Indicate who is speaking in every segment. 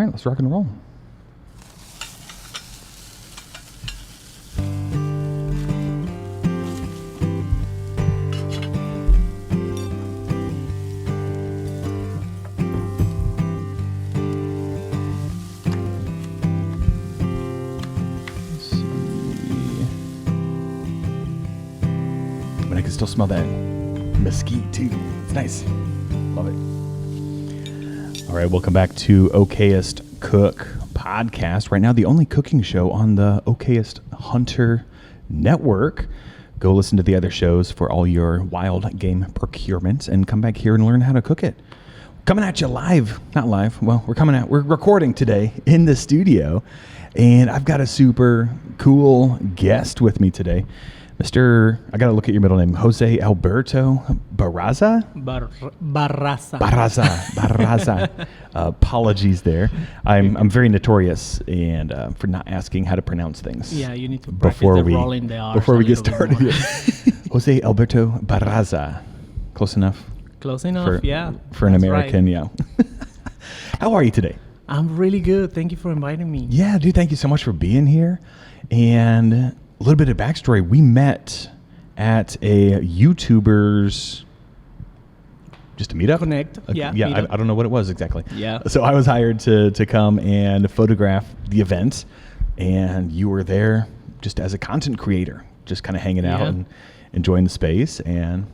Speaker 1: right, let's rock and roll. But I can still smell that mesquite too. It's nice. Love it. All right, welcome back to Okayest Cook podcast. Right now, the only cooking show on the Okayest Hunter Network. Go listen to the other shows for all your wild game procurement and come back here and learn how to cook it. Coming at you live, not live. Well, we're recording today in the studio, and I've got a super cool guest with me today. I got to look at your middle name, Jose Alberto Barraza? Barraza. Apologies there. I'm very notorious and for not asking how to pronounce things.
Speaker 2: Yeah, you need to practice rolling the R's
Speaker 1: before we get started. Jose Alberto Barraza. Close enough?
Speaker 2: Close enough, yeah.
Speaker 1: For an American,
Speaker 2: right.
Speaker 1: Yeah. How are you today?
Speaker 2: I'm really good. Thank you for inviting me.
Speaker 1: Yeah, dude, thank you so much for being here. And a little bit of backstory. We met at a YouTuber's, just a meetup?
Speaker 2: Connect. Yeah.
Speaker 1: I don't know what it was exactly.
Speaker 2: Yeah.
Speaker 1: So I was hired to come and photograph the event, and you were there just as a content creator, just kind of hanging out and enjoying the space. And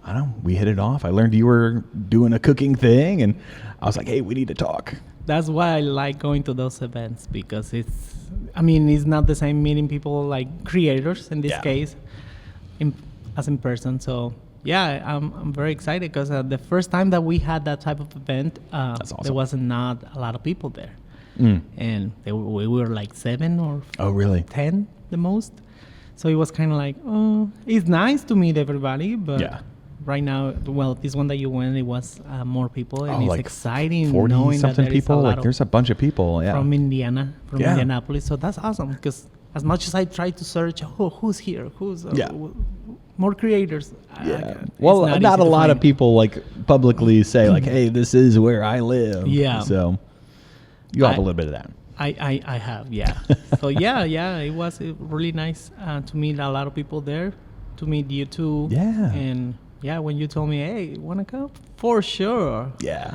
Speaker 1: I don't know, we hit it off. I learned you were doing a cooking thing, and I was like, hey, we need to talk.
Speaker 2: That's why I like going to those events, because it's not the same meeting people like creators in this case, as in person. So yeah, I'm very excited because the first time that we had that type of event,
Speaker 1: That's awesome.
Speaker 2: There was not a lot of people there, and we were like 7 or 10 the most. So it was kind of like, oh, it's nice to meet everybody, but right now, well, this one that you went, it was more people, and it's like exciting
Speaker 1: 40
Speaker 2: knowing
Speaker 1: something
Speaker 2: that
Speaker 1: people. Like there's a bunch of people,
Speaker 2: from Indianapolis. So that's awesome, because as much as I try to search, who's here, who's more creators.
Speaker 1: Well, not a lot of people like publicly say like, hey, this is where I live.
Speaker 2: Yeah.
Speaker 1: So you have a little bit of that.
Speaker 2: I have, yeah. So it was really nice to meet a lot of people there, to meet you too.
Speaker 1: Yeah.
Speaker 2: And when you told me, hey, want to come? For sure.
Speaker 1: Yeah.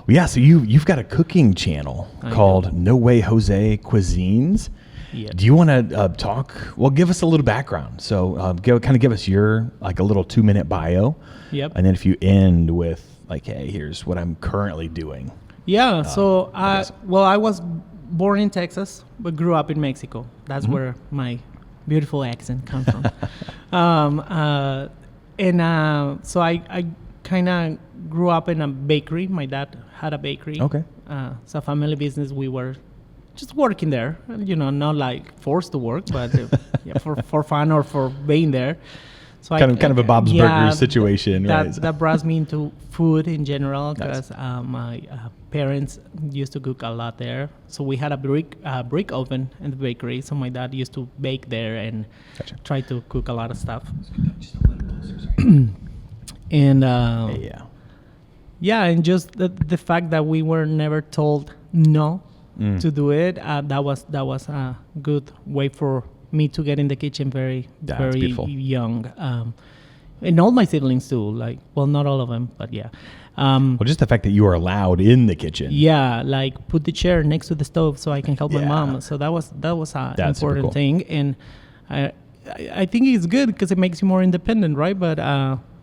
Speaker 1: Well, yeah, so you've got a cooking channel called No Way Jose Cuisines.
Speaker 2: Yeah.
Speaker 1: Do you want to talk? Well, give us a little background. So give us your like a little 2-minute bio.
Speaker 2: Yep.
Speaker 1: And then if you end with like, hey, here's what I'm currently doing.
Speaker 2: Yeah. So I was born in Texas, but grew up in Mexico. That's where my beautiful accent comes from. So I kind of grew up in a bakery. My dad had a bakery.
Speaker 1: Okay.
Speaker 2: It's a family business. We were just working there, not like forced to work, but for fun or for being there. So
Speaker 1: kind of a Bob's Burgers situation, right?
Speaker 2: That brought me into food in general, because my parents used to cook a lot there. So we had a brick oven in the bakery. So my dad used to bake there and try to cook a lot of stuff. Just a little closer, sorry. And and just the fact that we were never told no to do it, that was a good way for me to get in the kitchen very young, and all my siblings too. Like, well, not all of them, but yeah.
Speaker 1: Well, just the fact that you are allowed in the kitchen.
Speaker 2: Yeah, like put the chair next to the stove so I can help my mom. So that was an important thing, and I think it's good because it makes you more independent, right? But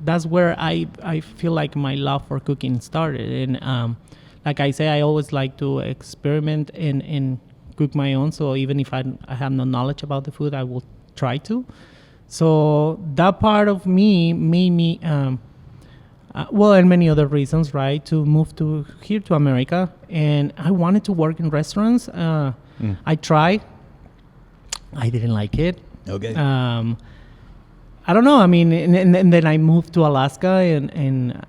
Speaker 2: that's where I feel like my love for cooking started, and like I say, I always like to experiment and cook my own. So even if I have no knowledge about the food, I will try to. So that part of me made me, and many other reasons, right, to move here to America. And I wanted to work in restaurants. I tried. I didn't like it.
Speaker 1: Okay.
Speaker 2: I don't know. I mean, and then I moved to Alaska, and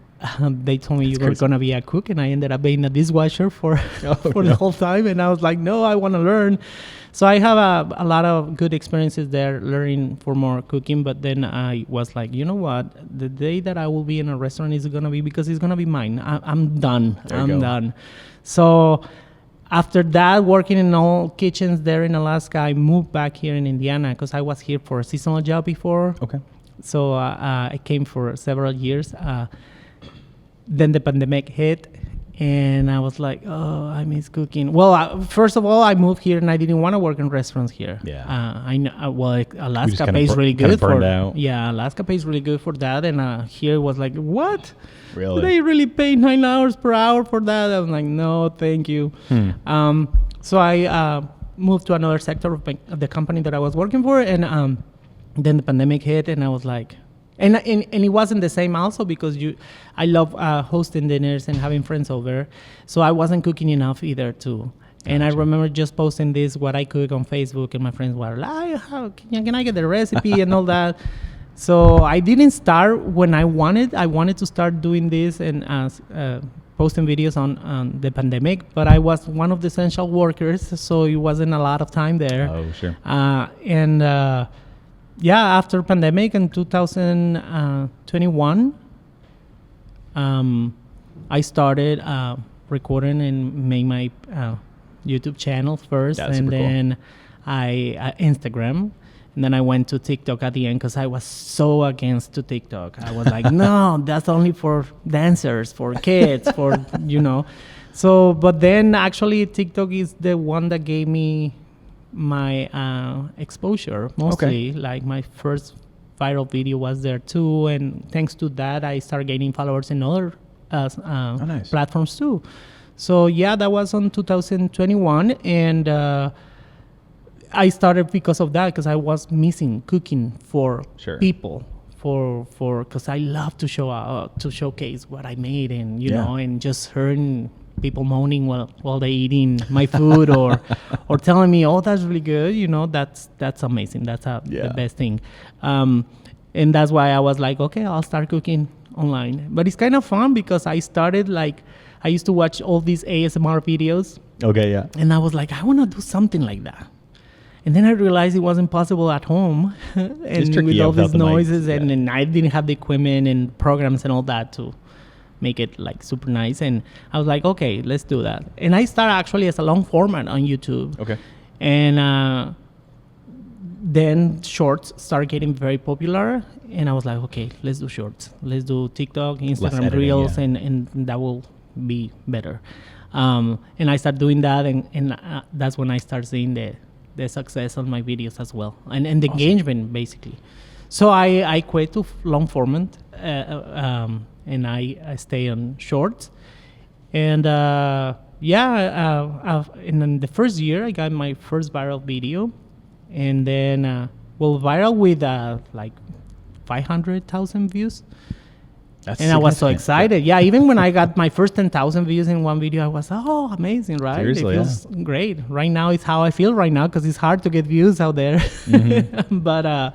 Speaker 2: they told me you were going to be a cook, and I ended up being a dishwasher for the whole time. And I was like, no, I want to learn. So I have a lot of good experiences there learning for more cooking. But then I was like, you know what? The day that I will be in a restaurant is going to be because it's going to be mine. I'm done. I'm done. So after that, working in all kitchens there in Alaska, I moved back here in Indiana because I was here for a seasonal job before.
Speaker 1: Okay.
Speaker 2: So I came for several years. Then the pandemic hit, and I was like, oh, I miss cooking. Well, first of all, I moved here, and I didn't want to work in restaurants here.
Speaker 1: Yeah.
Speaker 2: I know. Well, Alaska pays really
Speaker 1: good
Speaker 2: for.
Speaker 1: Out.
Speaker 2: Yeah, Alaska pays really good for that, and here it was like, what?
Speaker 1: Really?
Speaker 2: They really pay $9 per hour for that? I was like, no, thank you. So I moved to another sector of the company that I was working for, and then the pandemic hit, and I was like, and it wasn't the same also because I love hosting dinners and having friends over, so I wasn't cooking enough either too. And I remember just posting what I cook on Facebook, and my friends were like, how can I get the recipe and all that. So I didn't start when I wanted. I wanted to start doing this and posting videos on the pandemic, but I was one of the essential workers, so it wasn't a lot of time there.
Speaker 1: Oh, sure.
Speaker 2: After pandemic in 2021, I started recording and made my YouTube channel first, and then I Instagram. And then I went to TikTok at the end because I was so against to TikTok. I was like, no, that's only for dancers, for kids, for, So, but then actually TikTok is the one that gave me my exposure mostly. Okay. Like my first viral video was there too. And thanks to that, I started gaining followers in other nice. Platforms too. So yeah, that was on 2021. And I started because of that, because I was missing cooking for people, because I love to showcase what I made, and and just hearing people moaning while they eating my food or telling me, oh, that's really good, that's amazing, that's the best thing, and that's why I was like, okay, I'll start cooking online. But it's kind of fun because I started I used to watch all these ASMR videos.
Speaker 1: Okay, yeah.
Speaker 2: And I was like, I want to do something like that. And then I realized it wasn't possible at home, and with all these noises, and I didn't have the equipment and programs and all that to make it super nice. And I was like, okay, let's do that. And I started actually as a long format on YouTube.
Speaker 1: Okay.
Speaker 2: And then shorts started getting very popular, and I was like, okay, let's do shorts. Let's do TikTok, Instagram Reels, and that will be better. And I started doing that, and that's when I started seeing the success on my videos as well, and the awesome. Engagement basically. So I quit to long format, and I stay on shorts. And in the first year I got my first viral video, and then viral with 500,000 views. And I was so excited. Yeah, even when I got my first 10,000 views in one video, I was, oh, amazing, right?
Speaker 1: Seriously,
Speaker 2: it feels great. Right now, it's how I feel right now, because it's hard to get views out there. Mm-hmm. But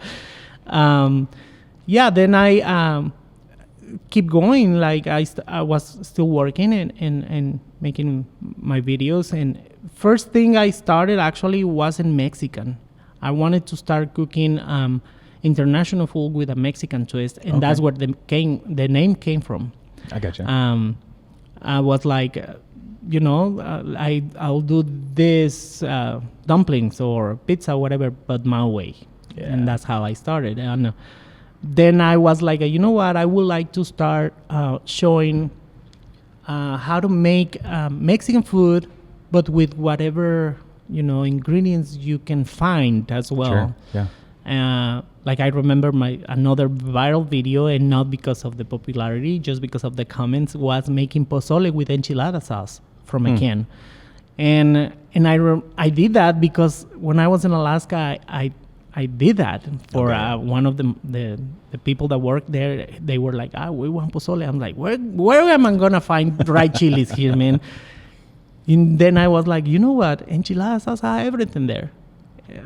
Speaker 2: then I keep going. I was still working and making my videos. And first thing I started actually wasn't Mexican. I wanted to start cooking international food with a Mexican twist, and that's where the name came from.
Speaker 1: I gotcha.
Speaker 2: I was like, I'll do this dumplings or pizza, whatever, but my way. Yeah. And that's how I started. And then I was like, you know what? I would like to start showing how to make Mexican food, but with whatever ingredients you can find as well.
Speaker 1: Sure. Yeah.
Speaker 2: I remember another viral video, and not because of the popularity, just because of the comments, was making pozole with enchilada sauce from a can. And I did that because when I was in Alaska, I did that for one of the people that worked there. They were like, we want pozole. I'm like, where am I gonna find dried chilies here, man? And then I was like, you know what? Enchilada sauce, everything there.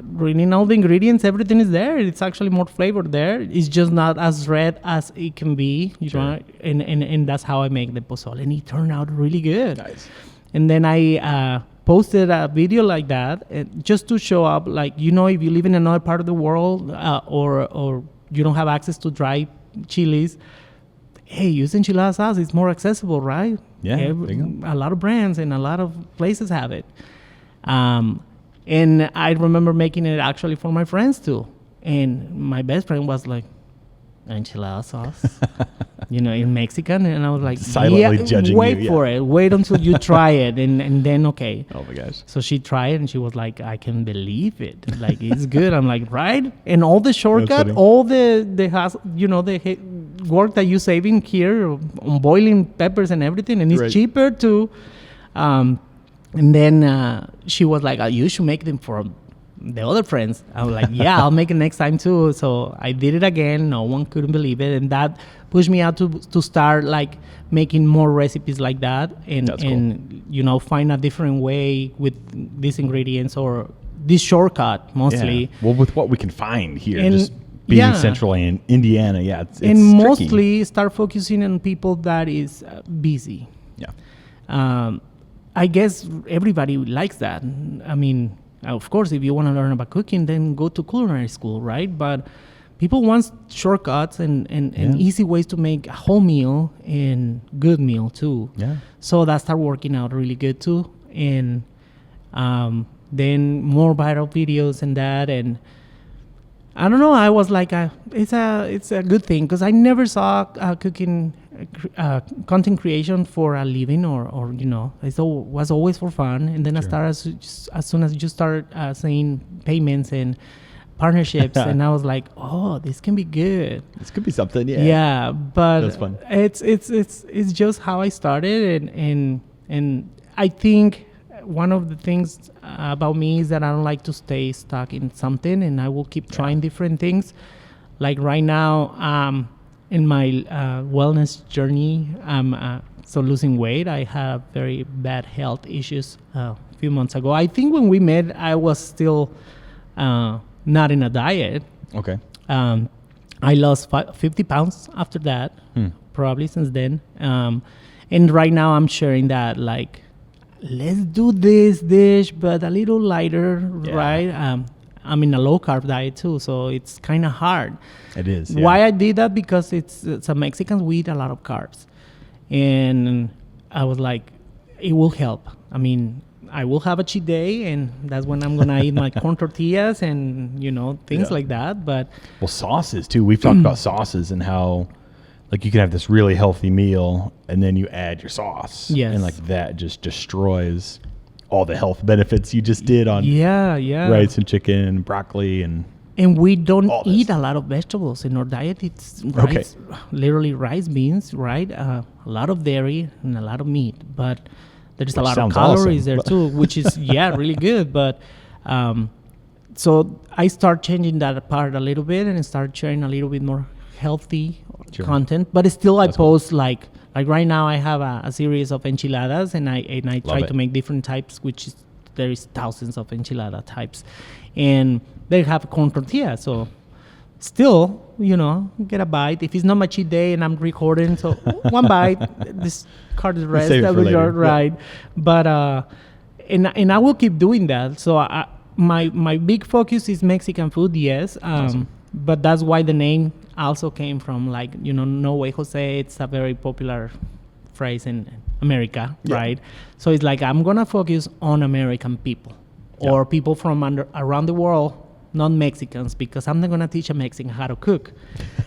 Speaker 2: Reading all the ingredients, everything is there. It's actually more flavor there. It's just not as red as it can be, know. And that's how I make the pozole, and it turned out really good. Nice. And then I posted a video like that, just to show up, if you live in another part of the world, or you don't have access to dry chilies, hey, use enchilada sauce. It's more accessible, right?
Speaker 1: Yeah, there you go.
Speaker 2: A lot of brands and a lot of places have it. And I remember making it actually for my friends too. And my best friend was like, enchilada sauce, in Mexican. And I was like,
Speaker 1: silently judging
Speaker 2: wait
Speaker 1: you.
Speaker 2: for it. Wait until you try it. And then, okay.
Speaker 1: Oh my gosh.
Speaker 2: So she tried it and she was like, I can believe it. Like, it's good. I'm like, right? And all the shortcut, all the work that you saving here on boiling peppers and everything. And it's cheaper too. And then she was like, you should make them for the other friends. I was like, yeah, I'll make it next time too. So I did it again. No one couldn't believe it. And that pushed me out to start like making more recipes like that. And find a different way with these ingredients or this shortcut mostly.
Speaker 1: Yeah. Well, with what we can find here, just being central in Indiana. Yeah. It's
Speaker 2: and mostly tricky. Start focusing on people that is busy.
Speaker 1: Yeah.
Speaker 2: I guess everybody likes that. I mean, of course, if you want to learn about cooking, then go to culinary school, right? But people want shortcuts and easy ways to make a whole meal and good meal too. Yeah. So that started working out really good too. And then more viral videos and that. And I don't know, I was like, it's a good thing because I never saw cooking content creation for a living or it was always for fun. And then I started as soon as you start saying payments and partnerships and I was like, oh, this can be good.
Speaker 1: This could be something.
Speaker 2: Yeah, but
Speaker 1: that's fun.
Speaker 2: It's just how I started and I think one of the things about me is that I don't like to stay stuck in something and I will keep trying different things. Like right now, in my wellness journey, I'm losing weight. I have very bad health issues a few months ago. I think when we met, I was still not in a diet.
Speaker 1: Okay.
Speaker 2: I lost 50 pounds after that, probably since then. And right now I'm sharing that like, let's do this dish, but a little lighter, right? I'm in a low carb diet too, so it's kind of hard.
Speaker 1: It is. Yeah.
Speaker 2: Why I did that? Because it's some Mexicans, we eat a lot of carbs. And I was like, it will help. I mean, I will have a cheat day, and that's when I'm going to eat my corn tortillas and, things like that. But
Speaker 1: well, sauces too. We've talked about sauces and how like you can have this really healthy meal and then you add your sauce.
Speaker 2: Yes.
Speaker 1: And like that just destroys all the health benefits you just did on rice and chicken and broccoli and
Speaker 2: we don't eat a lot of vegetables in our diet. It's rice, literally rice, beans, right? A lot of dairy and a lot of meat, but there's a lot of calories there too, which is really good. But so I start changing that part a little bit and start sharing a little bit more healthy content. But still, I post like right now I have a series of enchiladas and I try to make different types, which is there is thousands of enchilada types, and they have corn tortilla. So still, get a bite. If it's not my cheat day and I'm recording, so one bite, this card the rest. That was right. But and I will keep doing that. So my big focus is Mexican food, yes. Awesome. But that's why the name also came from No Way Jose. It's a very popular phrase in America, right? So it's like I'm gonna focus on American people or people from around the world, not Mexicans, because I'm not gonna teach a Mexican how to cook.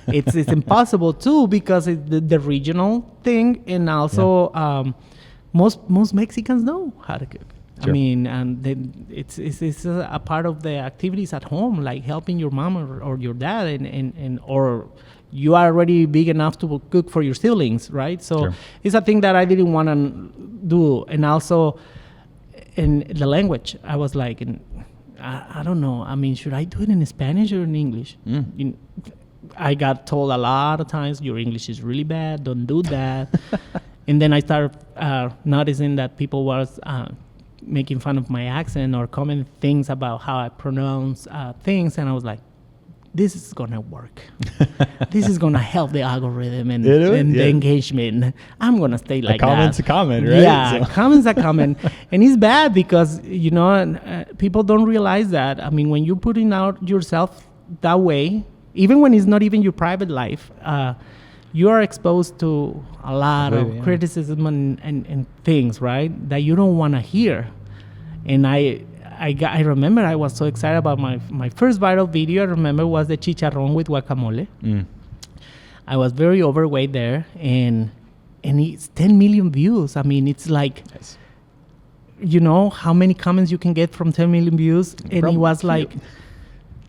Speaker 2: It's impossible too because it's the regional thing, and also most Mexicans know how to cook. Sure. I mean, and then it's a part of the activities at home, like helping your mom or your dad, and or you are already big enough to cook for your siblings, right? So it's a thing that I didn't want to do, and also in the language, I was like, I don't know. I mean, should I do it in Spanish or in English? I got told a lot of times, your English is really bad. Don't do that. And then I started noticing that people was making fun of my accent or comment things about how I pronounce things, and I was like, this is gonna work. This is gonna help the algorithm and the engagement. I'm gonna stay like that.
Speaker 1: Comment's a comment, right?
Speaker 2: Yeah, comment's a comment. And it's bad because, people don't realize that. I mean, when you're putting out yourself that way, even when it's not even your private life, you are exposed to a lot of criticism and things, right, that you don't want to hear. And I remember I was so excited about my first viral video. I remember was the chicharrón with guacamole. I was very overweight there, and it's 10 million views. I mean, it's like, nice. You know how many comments you can get from 10 million views? And it was like,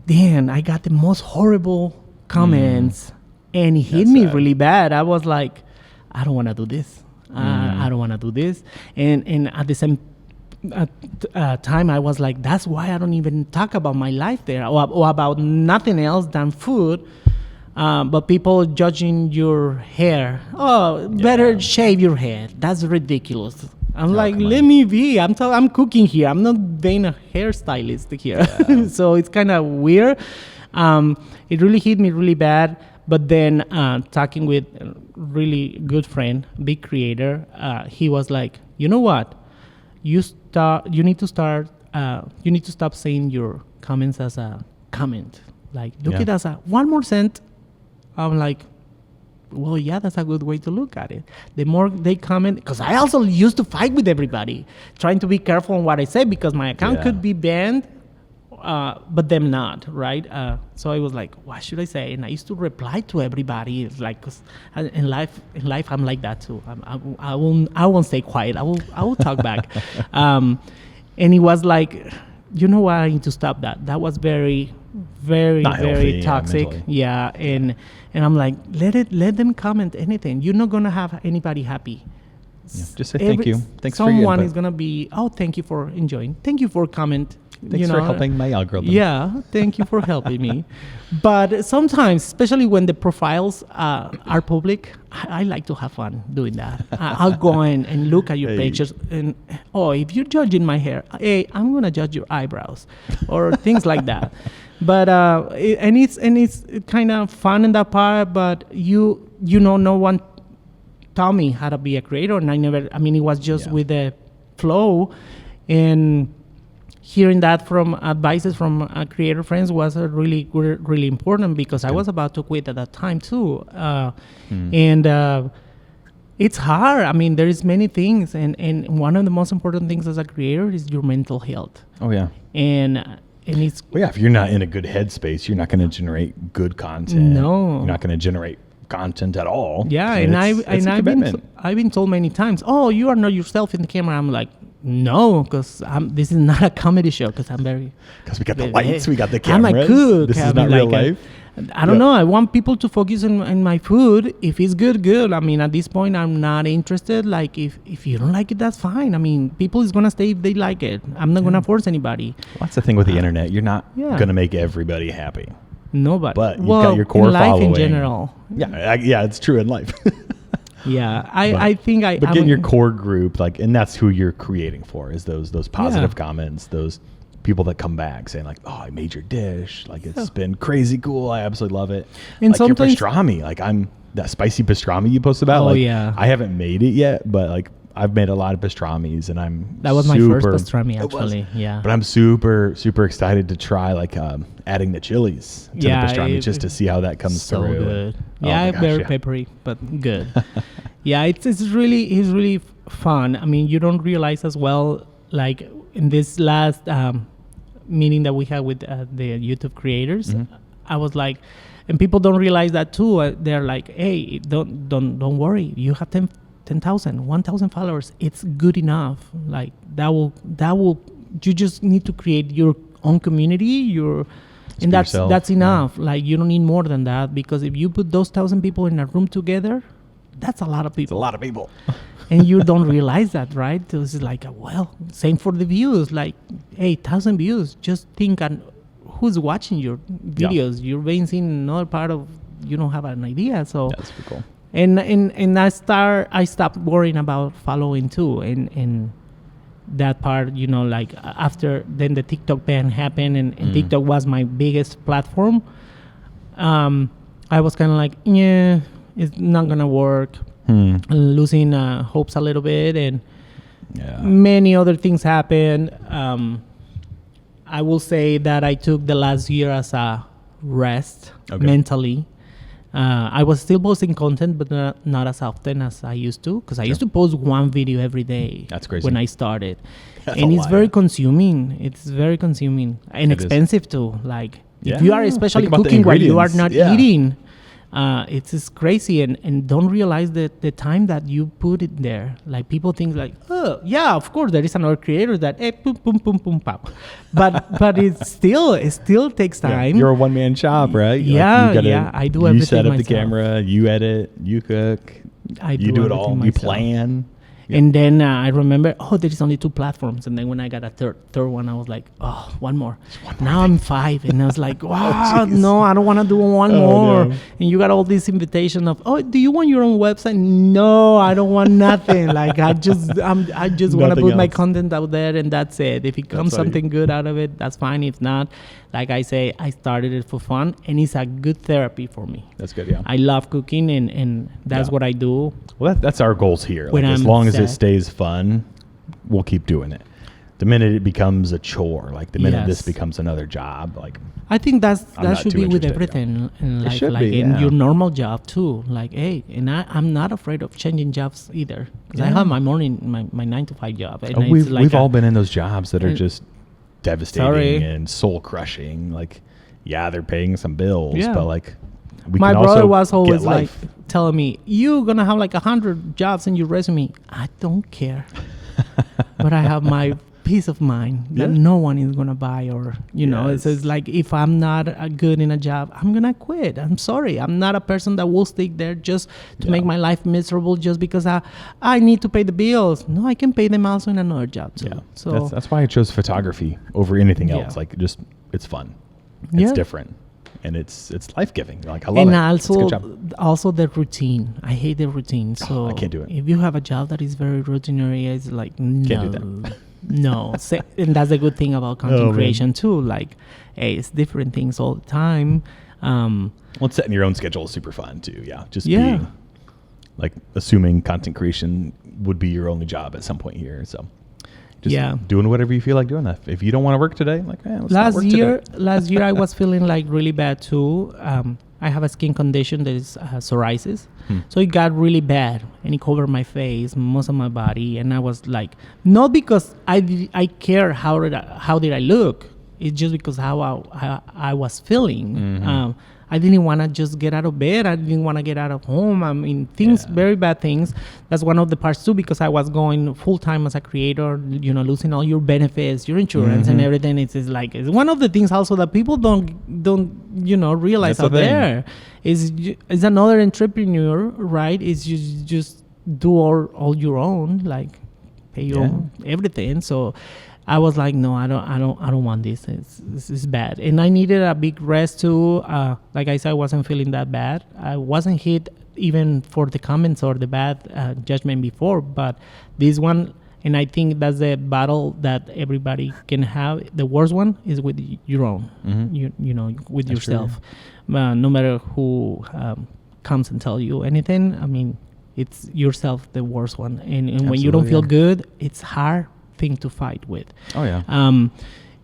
Speaker 2: damn, I got the most horrible comments, and it hit me really bad. I was like, I don't want to do this. I don't want to do this. And at the same time, I was like, that's why I don't even talk about my life there, or about nothing else than food. But people judging your hair. Oh, better shave your hair. That's ridiculous. I'm like, let me be. I'm cooking here. I'm not being a hairstylist here. Yeah. So it's kind of weird. It really hit me really bad. But then talking with a really good friend, big creator, he was like, you know what? You need to stop saying your comments as a comment. Like, look at it as a 1 more cent. I'm like, well, yeah, that's a good way to look at it. The more they comment, because I also used to fight with everybody, trying to be careful on what I say, because my account could be banned, but them not, right? So I was like, what should I say? And I used to reply to everybody. It's like, cause in life, I'm like that too. I won't stay quiet. I will talk back. And he was like, you know what? I need to stop that. That was very, very, not very toxic. And I'm like, let them comment anything. You're not gonna have anybody happy.
Speaker 1: Yeah, just say thank you. Thanks for your input.
Speaker 2: Someone is gonna be, oh, thank you for enjoying. Thank you for comment.
Speaker 1: Thanks for helping my algorithm.
Speaker 2: Yeah, thank you for helping me. But sometimes, especially when the profiles are public, I like to have fun doing that. I'll go in and look at your pictures, and if you're judging my hair, hey, I'm gonna judge your eyebrows, or things like that. But it's kind of fun in that part. But you know, no one taught me how to be a creator, and it was just with the flow, and hearing that from advices from creator friends was really, really important, because I was about to quit at that time too. And it's hard. I mean, there is many things, and one of the most important things as a creator is your mental health.
Speaker 1: Oh yeah.
Speaker 2: And it's
Speaker 1: if you're not in a good headspace, you're not going to generate good content.
Speaker 2: No,
Speaker 1: you're not going to generate content at all.
Speaker 2: Yeah, I've been told many times, oh, you are not yourself in the camera. I'm like, no, because this is not a comedy show. Because
Speaker 1: we got the lights, we got the cameras.
Speaker 2: I'm a cook.
Speaker 1: This is not real life.
Speaker 2: I don't know. I want people to focus on my food. If it's good. I mean, at this point, I'm not interested. Like, if you don't like it, that's fine. I mean, people is gonna stay if they like it. I'm not gonna force anybody.
Speaker 1: Well, that's the thing with the internet. You're not gonna make everybody happy.
Speaker 2: Nobody.
Speaker 1: But you've got your core
Speaker 2: in life
Speaker 1: following.
Speaker 2: In general.
Speaker 1: Yeah, it's true in life.
Speaker 2: Yeah, I think
Speaker 1: But getting your core group, and that's who you're creating for, is those positive comments, those people that come back saying like, oh, I made your dish, it's been crazy cool, I absolutely love it. And sometimes your pastrami, that spicy pastrami you posted about. I haven't made it yet, but I've made a lot of pastramis, and
Speaker 2: that was my first pastrami actually. Yeah,
Speaker 1: but I'm super excited to try adding the chilies to the pastrami just to see how that comes
Speaker 2: so
Speaker 1: through.
Speaker 2: Good. Very peppery, but good. It's really fun. I mean, you don't realize as well, in this last meeting that we had with the YouTube creators, I was like, and people don't realize that too. They're like, hey, don't worry, you have 10,000, 1,000 followers. It's good enough. That will. You just need to create your own community. And that's enough. You don't need more than that, because if you put those 1,000 people in a room together, that's a lot of people.
Speaker 1: It's a lot of people.
Speaker 2: And you don't realize that, right? It's same for the views. Hey, 1,000 views. Just think on who's watching your videos. Yeah. You're being seen in another part of. You don't have an idea. So
Speaker 1: that's pretty cool.
Speaker 2: And I stopped worrying about following too, and that part, after then the TikTok ban happened, and TikTok was my biggest platform. I was kind of like, yeah, it's not gonna work. Losing hopes a little bit, and many other things happened. I will say that I took the last year as a rest mentally. I was still posting content, but not as often as I used to, because I used to post one video every day.
Speaker 1: That's crazy.
Speaker 2: When I started. And it's very consuming. It's very consuming and expensive too. Like, if you are especially cooking while you are not eating, it's just crazy, and don't realize that the time that you put it there. Like, people think like, oh yeah, of course there is another creator that boom boom boom boom pop, but it still takes time.
Speaker 1: You're a one-man shop, right?
Speaker 2: I do everything.
Speaker 1: You set up
Speaker 2: myself.
Speaker 1: the camera, you edit, you cook, you do it all.
Speaker 2: Myself.
Speaker 1: You plan.
Speaker 2: And then I remember, there is only 2 platforms. And then when I got a third one, I was like, one more. Now I'm 5. And I was like, wow, no, I don't want to do one more. No. And you got all this invitation of, do you want your own website? No, I don't want nothing. Like, I just want to put my content out there, and that's it. If it comes something good out of it, that's fine. If not, like I say, I started it for fun, and it's a good therapy for me.
Speaker 1: That's good, yeah.
Speaker 2: I love cooking, and that's what I do.
Speaker 1: Well, that's our goals here. Like, as long as it stays fun, we'll keep doing it. The minute it becomes a chore, like the minute this becomes another job, like,
Speaker 2: I think that should be with everything in life, like in your normal job too. Like, hey, and I'm not afraid of changing jobs either, because I have my 9 to 5 job. And
Speaker 1: we've all been in those jobs that are just devastating and soul crushing. Like, they're paying some bills, but like,
Speaker 2: my brother was always like telling me, you're gonna have like 100 jobs in your resume. I don't care. But I have my peace of mind that no one is gonna buy, or it's like, if I'm not good in a job, I'm gonna quit. I'm sorry, I'm not a person that will stick there just to make my life miserable just because I need to pay the bills. No, I can pay them also in another job too. So
Speaker 1: that's why I chose photography over anything else. Like, just, it's fun, it's different, and it's life-giving. Like, I love it.
Speaker 2: And also the routine. I hate the routine. So
Speaker 1: I can't do it.
Speaker 2: If you have a job that is very routinary, it's like, no.
Speaker 1: Can't do that.
Speaker 2: No. And that's the good thing about content creation too. Like, hey, it's different things all the time.
Speaker 1: Setting your own schedule is super fun too. Yeah. Just being, like, assuming content creation would be your only job at some point here. So just doing whatever you feel like doing. That. If you don't want to work today, like, let's not work today.
Speaker 2: Last year I was feeling like really bad too. I have a skin condition that is psoriasis. So it got really bad, and it covered my face, most of my body, and I was like, not because I care how did I look. It's just because how I was feeling. I didn't want to just get out of bed. I didn't want to get out of home. I mean, very bad things. That's one of the parts too, because I was going full time as a creator, losing all your benefits, your insurance and everything. It's it's one of the things also that people don't realize
Speaker 1: That's
Speaker 2: out there. Is another entrepreneur, right? Is you just do all your own, like pay your own everything. So I was like, no, I don't want this. This is bad, and I needed a big rest too. Like I said, I wasn't feeling that bad. I wasn't hit even for the comments or the bad judgment before, but this one, and I think that's the battle that everybody can have. The worst one is with your own, with that's yourself. No matter who comes and tell you anything, I mean, it's yourself the worst one, and when you don't feel good, it's hard thing to fight with. And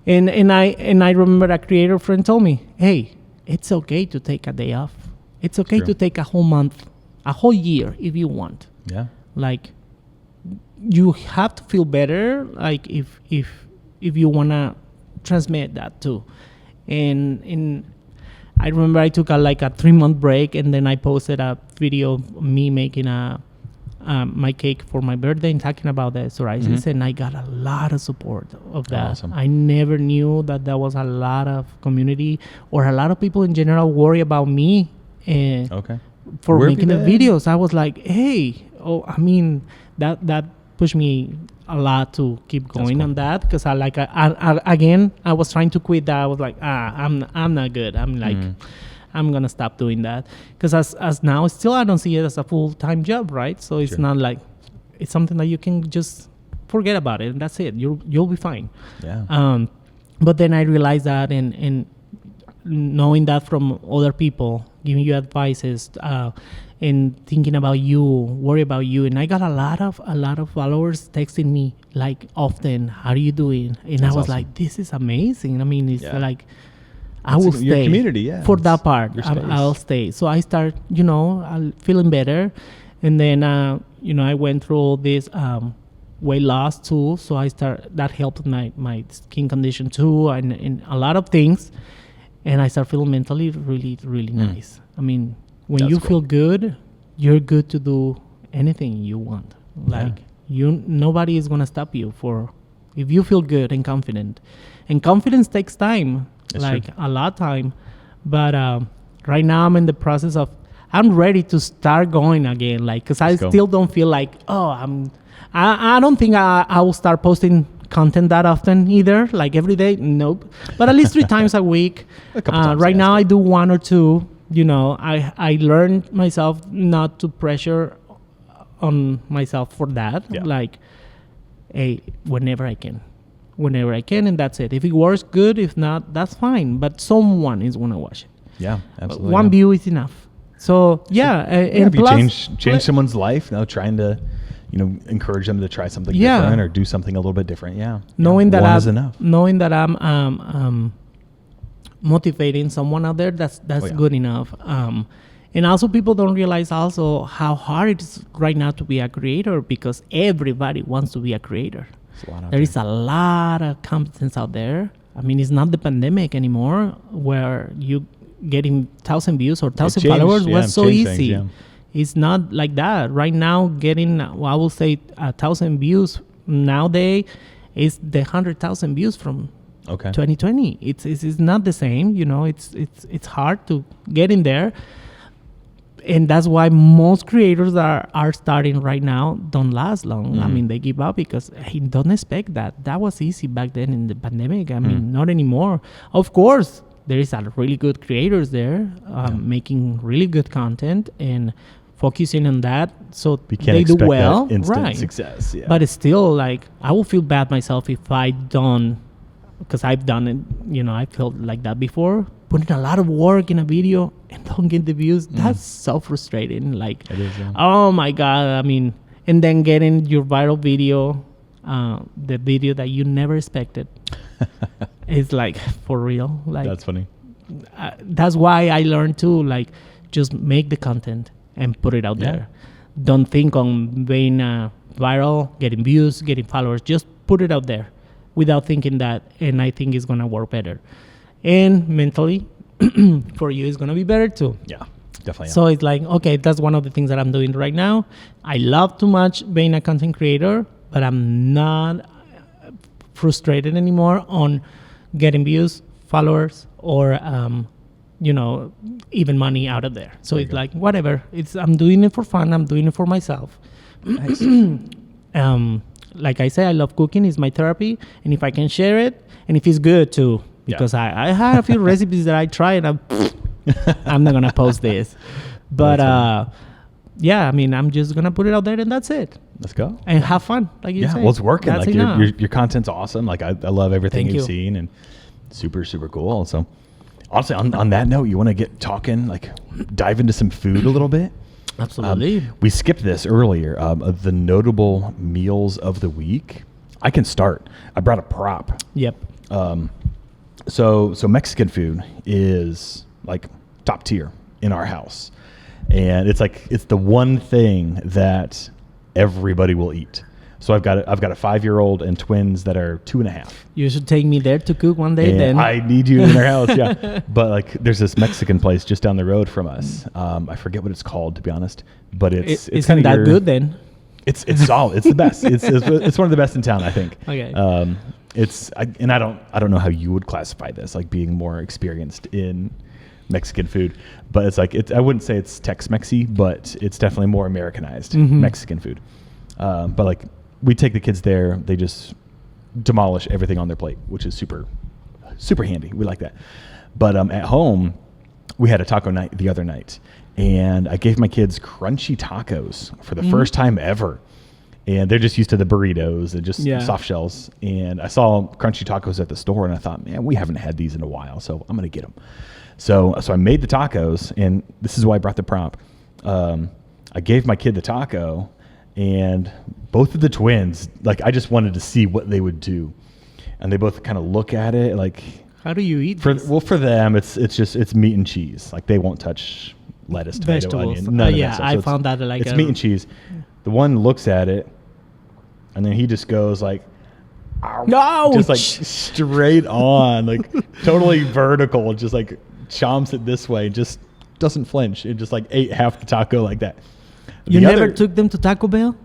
Speaker 2: I remember a creator friend told me, hey, it's okay to take a day off. It's okay to take a whole month, a whole year if you want. Like, you have to feel better, like if you want to transmit that too. And I remember I took a 3-month break, and then I posted a video of me making my cake for my birthday and talking about the psoriasis, and I got a lot of support of that.
Speaker 1: Awesome.
Speaker 2: I never knew that there was a lot of community or a lot of people in general worry about me for making the videos. I was like, hey, I mean, that pushed me a lot to keep going on that, because I was trying to quit that. I was like, I'm not good. I'm like, I'm gonna stop doing that, because as now still I don't see it as a full-time job, right? So it's not like it's something that you can just forget about it and that's it. You'll be fine. But then I realized that, and knowing that from other people giving you advices and thinking about you, worry about you, and I got a lot of followers texting me like often, how are you doing? And I was like, this is amazing. I mean, it's like, I will stay.
Speaker 1: Your community, yeah.
Speaker 2: For that part, I'll stay. So I start, I'm feeling better. And then, I went through all this weight loss too. So that helped my skin condition too, and a lot of things. And I start feeling mentally really, really nice. I mean, when you feel good, you're good to do anything you want. Like nobody is gonna stop you if you feel good and confident. And confidence takes time, a lot of time. But right now I'm in the process of I'm ready to start going again. Because I still don't feel like I don't think I will start posting content that often either, like every day. Nope. But at least 3 times a week.
Speaker 1: A couple times,
Speaker 2: right now I do 1 or 2. I learned myself not to pressure on myself for that. Hey, whenever I can, and that's it. If it works, good. If not, that's fine. But someone is gonna watch it.
Speaker 1: Yeah, absolutely.
Speaker 2: 1 view is enough. So and
Speaker 1: if you change someone's life, trying to encourage them to try something different or do something a little bit different.
Speaker 2: Knowing that
Speaker 1: one is enough.
Speaker 2: Knowing that I'm motivating someone out there, that's good enough. And also, people don't realize also how hard it is right now to be a creator, because everybody wants to be a creator. There is a lot of competence out there. I mean, it's not the pandemic anymore where you getting 1,000 views or 1,000 followers was so easy. It's not like that. Right now, getting, I will say 1,000 views nowadays is the 100,000 views from 2020. It's not the same. It's hard to get in there. And that's why most creators are starting right now don't last long. I mean, they give up because I don't expect that. That was easy back then in the pandemic. I mean, not anymore. Of course, there is a really good creators there making really good content and focusing on that. So they do well.
Speaker 1: Instant success. Yeah.
Speaker 2: But it's still I will feel bad myself if I don't, because I've done it. I felt like that before. Putting a lot of work in a video and don't get the views, that's so frustrating. It is, oh my God. I mean, and then getting your viral video, the video that you never expected. It's for real.
Speaker 1: That's funny.
Speaker 2: That's why I learned to just make the content and put it out there. Don't think on being viral, getting views, getting followers. Just put it out there without thinking that, and I think it's gonna work better. And mentally, for you, it's going to be better too.
Speaker 1: Yeah, definitely.
Speaker 2: So it's okay, that's one of the things that I'm doing right now. I love too much being a content creator, but I'm not frustrated anymore on getting views, followers, or, even money out of there. So it's whatever. I'm doing it for fun. I'm doing it for myself.
Speaker 1: Nice.
Speaker 2: Like I say, I love cooking. It's my therapy. And if I can share it, and if it's good too, because I had a few recipes that I tried and I'm not going to post this. But I mean, I'm just going to put it out there and that's it.
Speaker 1: Let's go.
Speaker 2: And have fun, like you say.
Speaker 1: Well, it's working. Your content's awesome. I love everything you've seen and super, super cool. So honestly, on that note, you want to get talking, dive into some food a little bit?
Speaker 2: Absolutely.
Speaker 1: We skipped this earlier, of the notable meals of the week. I can start. I brought a prop.
Speaker 2: Yep.
Speaker 1: So Mexican food is top tier in our house, and it's the one thing that everybody will eat. So I've got a 5-year-old and twins that are 2.5. You
Speaker 2: should take me there to cook one day. And then
Speaker 1: I need you in our house, yeah. But there's this Mexican place just down the road from us. I forget what it's called, to be honest. But it's
Speaker 2: isn't that good then?
Speaker 1: It's solid. It's the best. It's one of the best in town, I think.
Speaker 2: Okay.
Speaker 1: I don't know how you would classify this, being more experienced in Mexican food, but it's I wouldn't say it's Tex-Mexy, but it's definitely more Americanized Mexican food. But we take the kids there, they just demolish everything on their plate, which is super, super handy. We like that. But at home, we had a taco night the other night, and I gave my kids crunchy tacos for the first time ever. And they're just used to the burritos and just soft shells. And I saw crunchy tacos at the store, and I thought, man, we haven't had these in a while, so I'm going to get them. So I made the tacos, and this is why I brought the prop. I gave my kid the taco, and both of the twins, I just wanted to see what they would do. And they both kind of look at it
Speaker 2: How do you eat
Speaker 1: For them, it's meat and cheese. Like they won't touch lettuce, tomato,
Speaker 2: vegetables.
Speaker 1: onion. None of
Speaker 2: Yeah,
Speaker 1: that stuff.
Speaker 2: I found that like
Speaker 1: it's meat and cheese. The one looks at it, and then he just goes like,
Speaker 2: no,
Speaker 1: just like straight on, like totally vertical, just like chomps it this way, just doesn't flinch. It just like ate half the taco like that.
Speaker 2: You never took them to Taco Bell?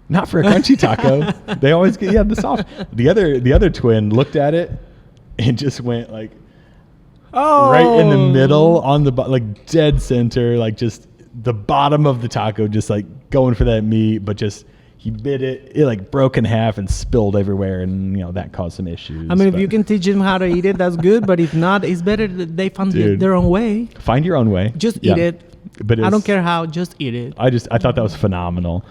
Speaker 1: Not for a crunchy taco. They always get the soft. The other twin looked at it and just went like, right in the middle on the like dead center, like just the bottom of the taco, just like going for that meat, but just he bit it like broke in half and spilled everywhere, and that caused some issues.
Speaker 2: I mean, if you can teach them how to eat it, that's good. But if not, it's better that they find their own way.
Speaker 1: Find your own way.
Speaker 2: Just eat it.
Speaker 1: But
Speaker 2: I don't care how. Just eat it.
Speaker 1: I thought that was phenomenal.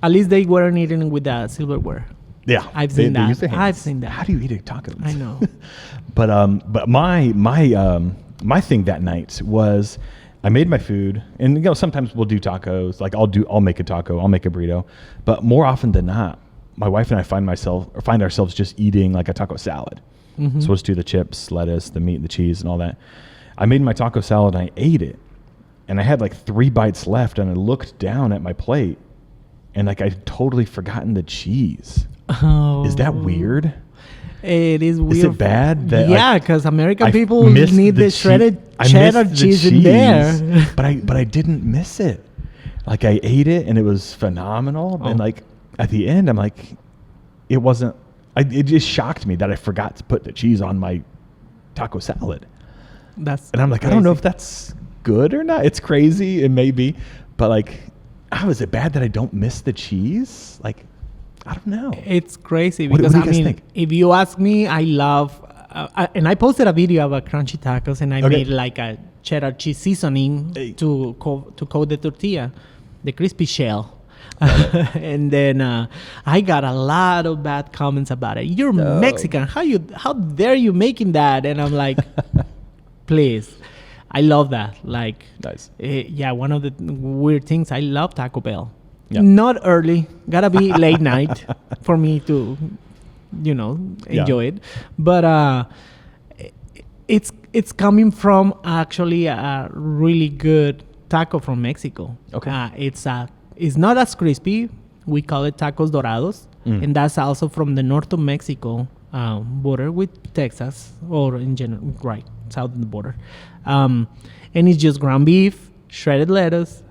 Speaker 2: At least they weren't eating with that silverware.
Speaker 1: Yeah,
Speaker 2: I've seen that.
Speaker 1: Use their hands.
Speaker 2: I've seen that.
Speaker 1: How do you eat a taco?
Speaker 2: I know.
Speaker 1: But my thing that night was I made my food, and sometimes we'll do tacos. Like I'll make a taco, I'll make a burrito, but more often than not, my wife and I find ourselves just eating like a taco salad. Mm-hmm. So let's do the chips, lettuce, the meat, the cheese, and all that. I made my taco salad and I ate it, and I had like 3 bites left, and I looked down at my plate, and like I'd totally forgotten the cheese.
Speaker 2: Oh.
Speaker 1: Is that weird?
Speaker 2: It is weird.
Speaker 1: Is it bad? That
Speaker 2: because American people need the shredded cheddar cheese in there.
Speaker 1: but I didn't miss it. Like I ate it and it was phenomenal. And like at the end, I'm like, it wasn't. It just shocked me that I forgot to put the cheese on my taco salad. And I'm like, crazy. I don't know if that's good or not. It's crazy. It may be, but like, is it bad that I don't miss the cheese? Like, I don't know.
Speaker 2: It's crazy because
Speaker 1: what do you guys think?
Speaker 2: If you ask me, I love, and I posted a video about crunchy tacos, and I made like a cheddar cheese seasoning to coat the tortilla, the crispy shell. And then I got a lot of bad comments about it. You're Mexican. How dare you making that? And I'm like, please. I love that. Like,
Speaker 1: nice.
Speaker 2: One of the weird things, I love Taco Bell.
Speaker 1: Yep.
Speaker 2: Not early. Gotta be late night for me to, enjoy it. But it's coming from actually a really good taco from Mexico.
Speaker 1: Okay.
Speaker 2: It's not as crispy. We call it tacos dorados, and that's also from the north of Mexico, border with Texas, or in general, right, south of the border. And it's just ground beef, shredded lettuce,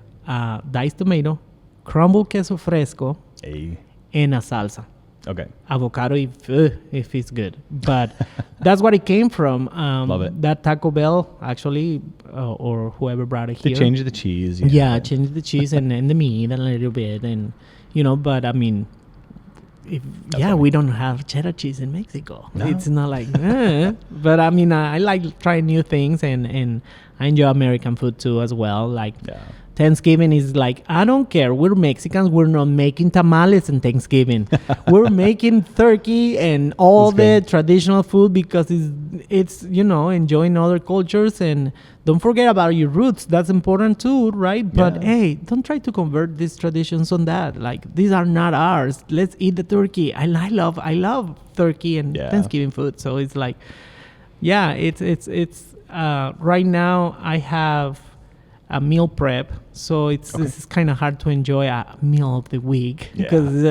Speaker 2: diced tomato, crumbled queso fresco, and a salsa.
Speaker 1: Okay.
Speaker 2: Avocado if it's good. But that's what it came from.
Speaker 1: Love it.
Speaker 2: That Taco Bell, actually, or whoever brought it here.
Speaker 1: They changed the cheese.
Speaker 2: Yeah, changed the cheese and the meat a little bit. And, but I mean, we don't have cheddar cheese in Mexico. No? It's not like, but I mean, I like trying new things, and I enjoy American food too as well. Like, Thanksgiving is like, I don't care. We're Mexicans. We're not making tamales on Thanksgiving. We're making turkey and all the traditional food because it's enjoying other cultures, and don't forget about your roots. That's important too, right? Yeah. But hey, don't try to convert these traditions on that. Like, these are not ours. Let's eat the turkey. I love turkey and Thanksgiving food. So it's like, it's right now I have a meal prep, so this is kind of hard to enjoy a meal of the week because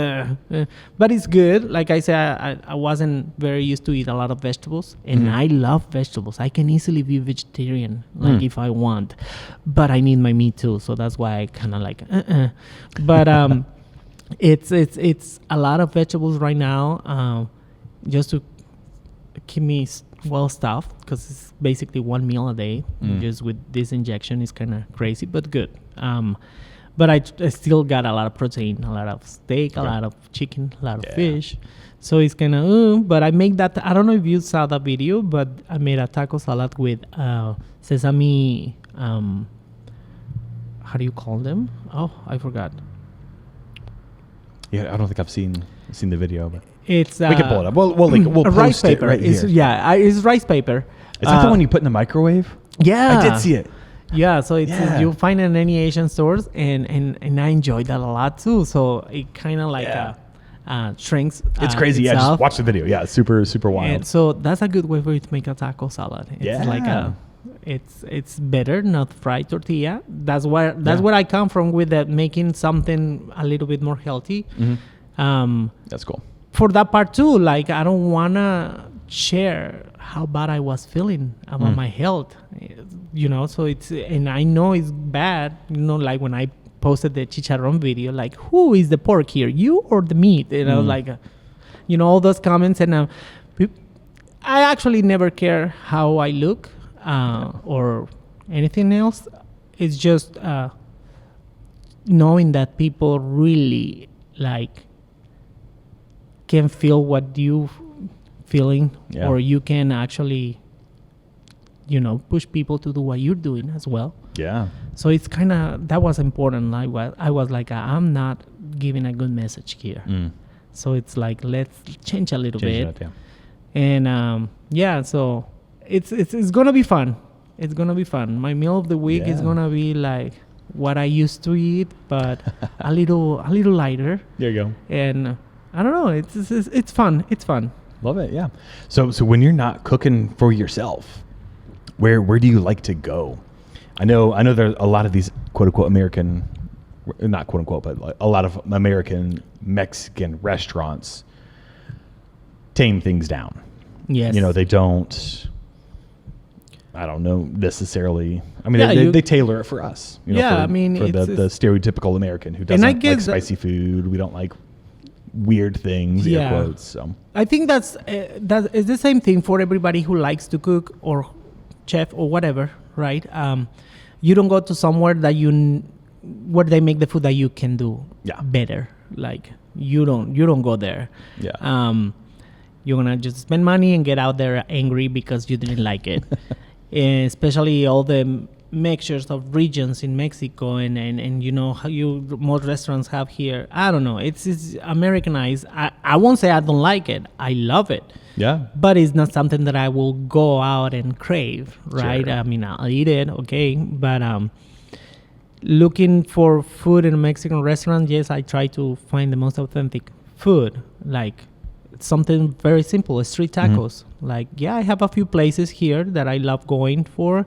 Speaker 2: but it's good. Like I said, I wasn't very used to eat a lot of vegetables, and I love vegetables. I can easily be vegetarian if I want, but I need my meat too, so that's why I kind of like but it's a lot of vegetables right now, just to keep me well stuffed, because it's basically one meal a day. Just with this injection is kind of crazy, but good. But I still got a lot of protein, a lot of steak, a lot of chicken, a lot of fish. So it's kind of but I make that. I don't know if you saw that video, but I made a taco salad with sesame. How do you call them? Oh, I forgot.
Speaker 1: Yeah, I don't think I've seen the video, but
Speaker 2: it's
Speaker 1: we can pull it up. We'll post
Speaker 2: rice paper.
Speaker 1: It right here.
Speaker 2: It's rice paper.
Speaker 1: Is that the one you put in the microwave?
Speaker 2: Yeah,
Speaker 1: I did see it.
Speaker 2: Yeah, so it's you'll find it in any Asian stores, and I enjoyed that a lot too. So it kind of like shrinks.
Speaker 1: It's crazy.
Speaker 2: Itself.
Speaker 1: Yeah, just watch the video. Yeah, it's super, super wild.
Speaker 2: And so that's a good way for you to make a taco salad. It's like it's better, not fried tortilla. That's where I come from with that, making something a little bit more healthy.
Speaker 1: That's cool.
Speaker 2: For that part too, like I don't wanna share how bad I was feeling about my health, so and I know it's bad, like when I posted the chicharron video, like who is the pork here, you or the meat, like all those comments, and I actually never care how I look or anything else. It's just knowing that people really can feel what you feeling, or you can actually push people to do what you're doing as well. So it's kind of, that was important. I was like, I'm not giving a good message here. So it's like, let's change a little bit. And so it's gonna be fun. It's gonna be fun. My meal of the week is gonna be like what I used to eat, but a little lighter.
Speaker 1: There you go.
Speaker 2: And I don't know, it's fun. It's fun.
Speaker 1: Love it. Yeah. So when you're not cooking for yourself, where do you like to go? I know there are a lot of these quote unquote American, not quote unquote, but like a lot of American Mexican restaurants tame things down.
Speaker 2: Yes.
Speaker 1: They don't, I don't know necessarily. I mean, they tailor it for us. For the stereotypical American who doesn't like spicy food. We don't like weird things, air quotes. So
Speaker 2: I think that is the same thing for everybody who likes to cook or chef or whatever, right? You don't go to somewhere where they make the food that you can do better. Like you don't go there. You're gonna just spend money and get out there angry because you didn't like it. Especially all the mixtures of regions in Mexico and how most restaurants have here. I don't know. It's Americanized. I won't say I don't like it. I love it.
Speaker 1: Yeah.
Speaker 2: But it's not something that I will go out and crave, right? Sure. I mean, I'll eat it, okay. But looking for food in a Mexican restaurant, yes, I try to find the most authentic food. Like something very simple, street tacos. Like, I have a few places here that I love going for.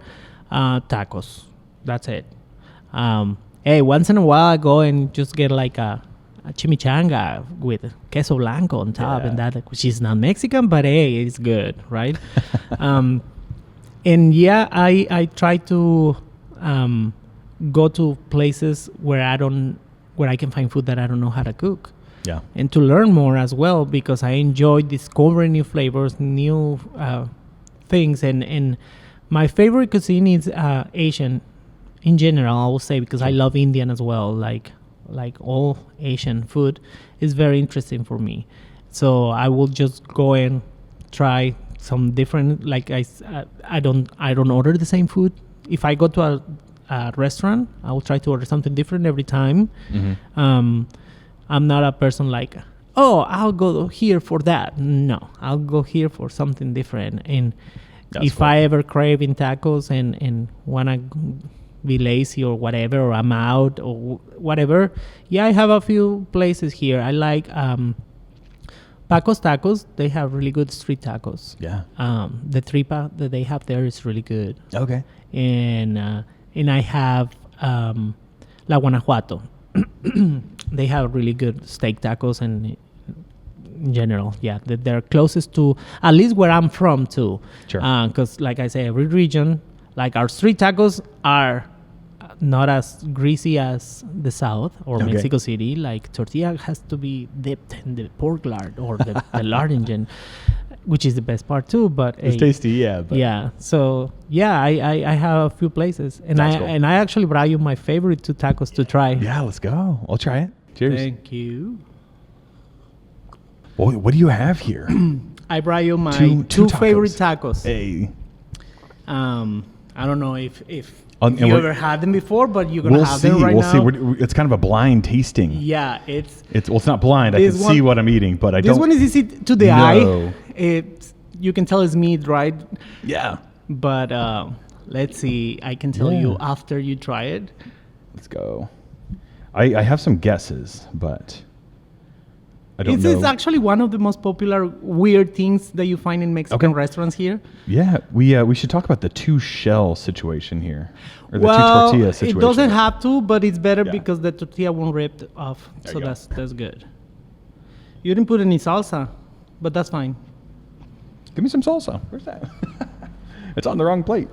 Speaker 2: Tacos. That's it. Hey, once in a while I go and just get like a chimichanga with queso blanco on top and that, which is not Mexican, but hey, it's good, right? And I try to go to places where I can find food that I don't know how to cook.
Speaker 1: Yeah. And
Speaker 2: to learn more as well, because I enjoy discovering new flavors, new things, and my favorite cuisine is Asian in general, I will say, because I love Indian as well. Like all Asian food is very interesting for me. So I will just go and try some different. Like I don't order the same food. If I go to a restaurant, I will try to order something different every time. I'm not a person like, I'll go here for that. No, I'll go here for something different. And if cool. I ever crave in tacos and want to be lazy or whatever, or I'm out or whatever, I have a few places here. I like Paco's Tacos. They have really good street tacos. Yeah. The tripa that they have there is really good. Okay. And I have La Guanajuato. They have really good steak tacos, and in general, they're closest to at least where I'm from too. Sure. Because like I say, every region, like our street tacos are not as greasy as the South or Mexico City. Like tortilla has to be dipped in the pork lard or the lard engine, which is the best part too. But
Speaker 1: it's tasty, yeah. But
Speaker 2: yeah. So I have a few places, and cool. I actually brought you my favorite 2 tacos to try.
Speaker 1: Yeah, let's go. I'll try it. Cheers.
Speaker 2: Thank you.
Speaker 1: Well, what do you have here?
Speaker 2: I brought you my two favorite tacos.
Speaker 1: Hey.
Speaker 2: I don't know if you ever had them before, but you're gonna have them right now.
Speaker 1: We'll see. It's kind of a blind tasting.
Speaker 2: Yeah, it's
Speaker 1: not blind. I can see what I'm eating, but I don't.
Speaker 2: This one is easy to the eye. You can tell it's meat, right?
Speaker 1: Yeah.
Speaker 2: But let's see. I can tell you after you try it.
Speaker 1: Let's go. I have some guesses, but I don't know.
Speaker 2: It's actually one of the most popular weird things that you find in Mexican restaurants here.
Speaker 1: Yeah, we should talk about the 2-shell situation here, or the 2-tortilla situation.
Speaker 2: It doesn't have to, but it's better because the tortilla won't rip off. So that's good. You didn't put any salsa, but that's fine.
Speaker 1: Give me some salsa. Where's that? It's on the wrong plate.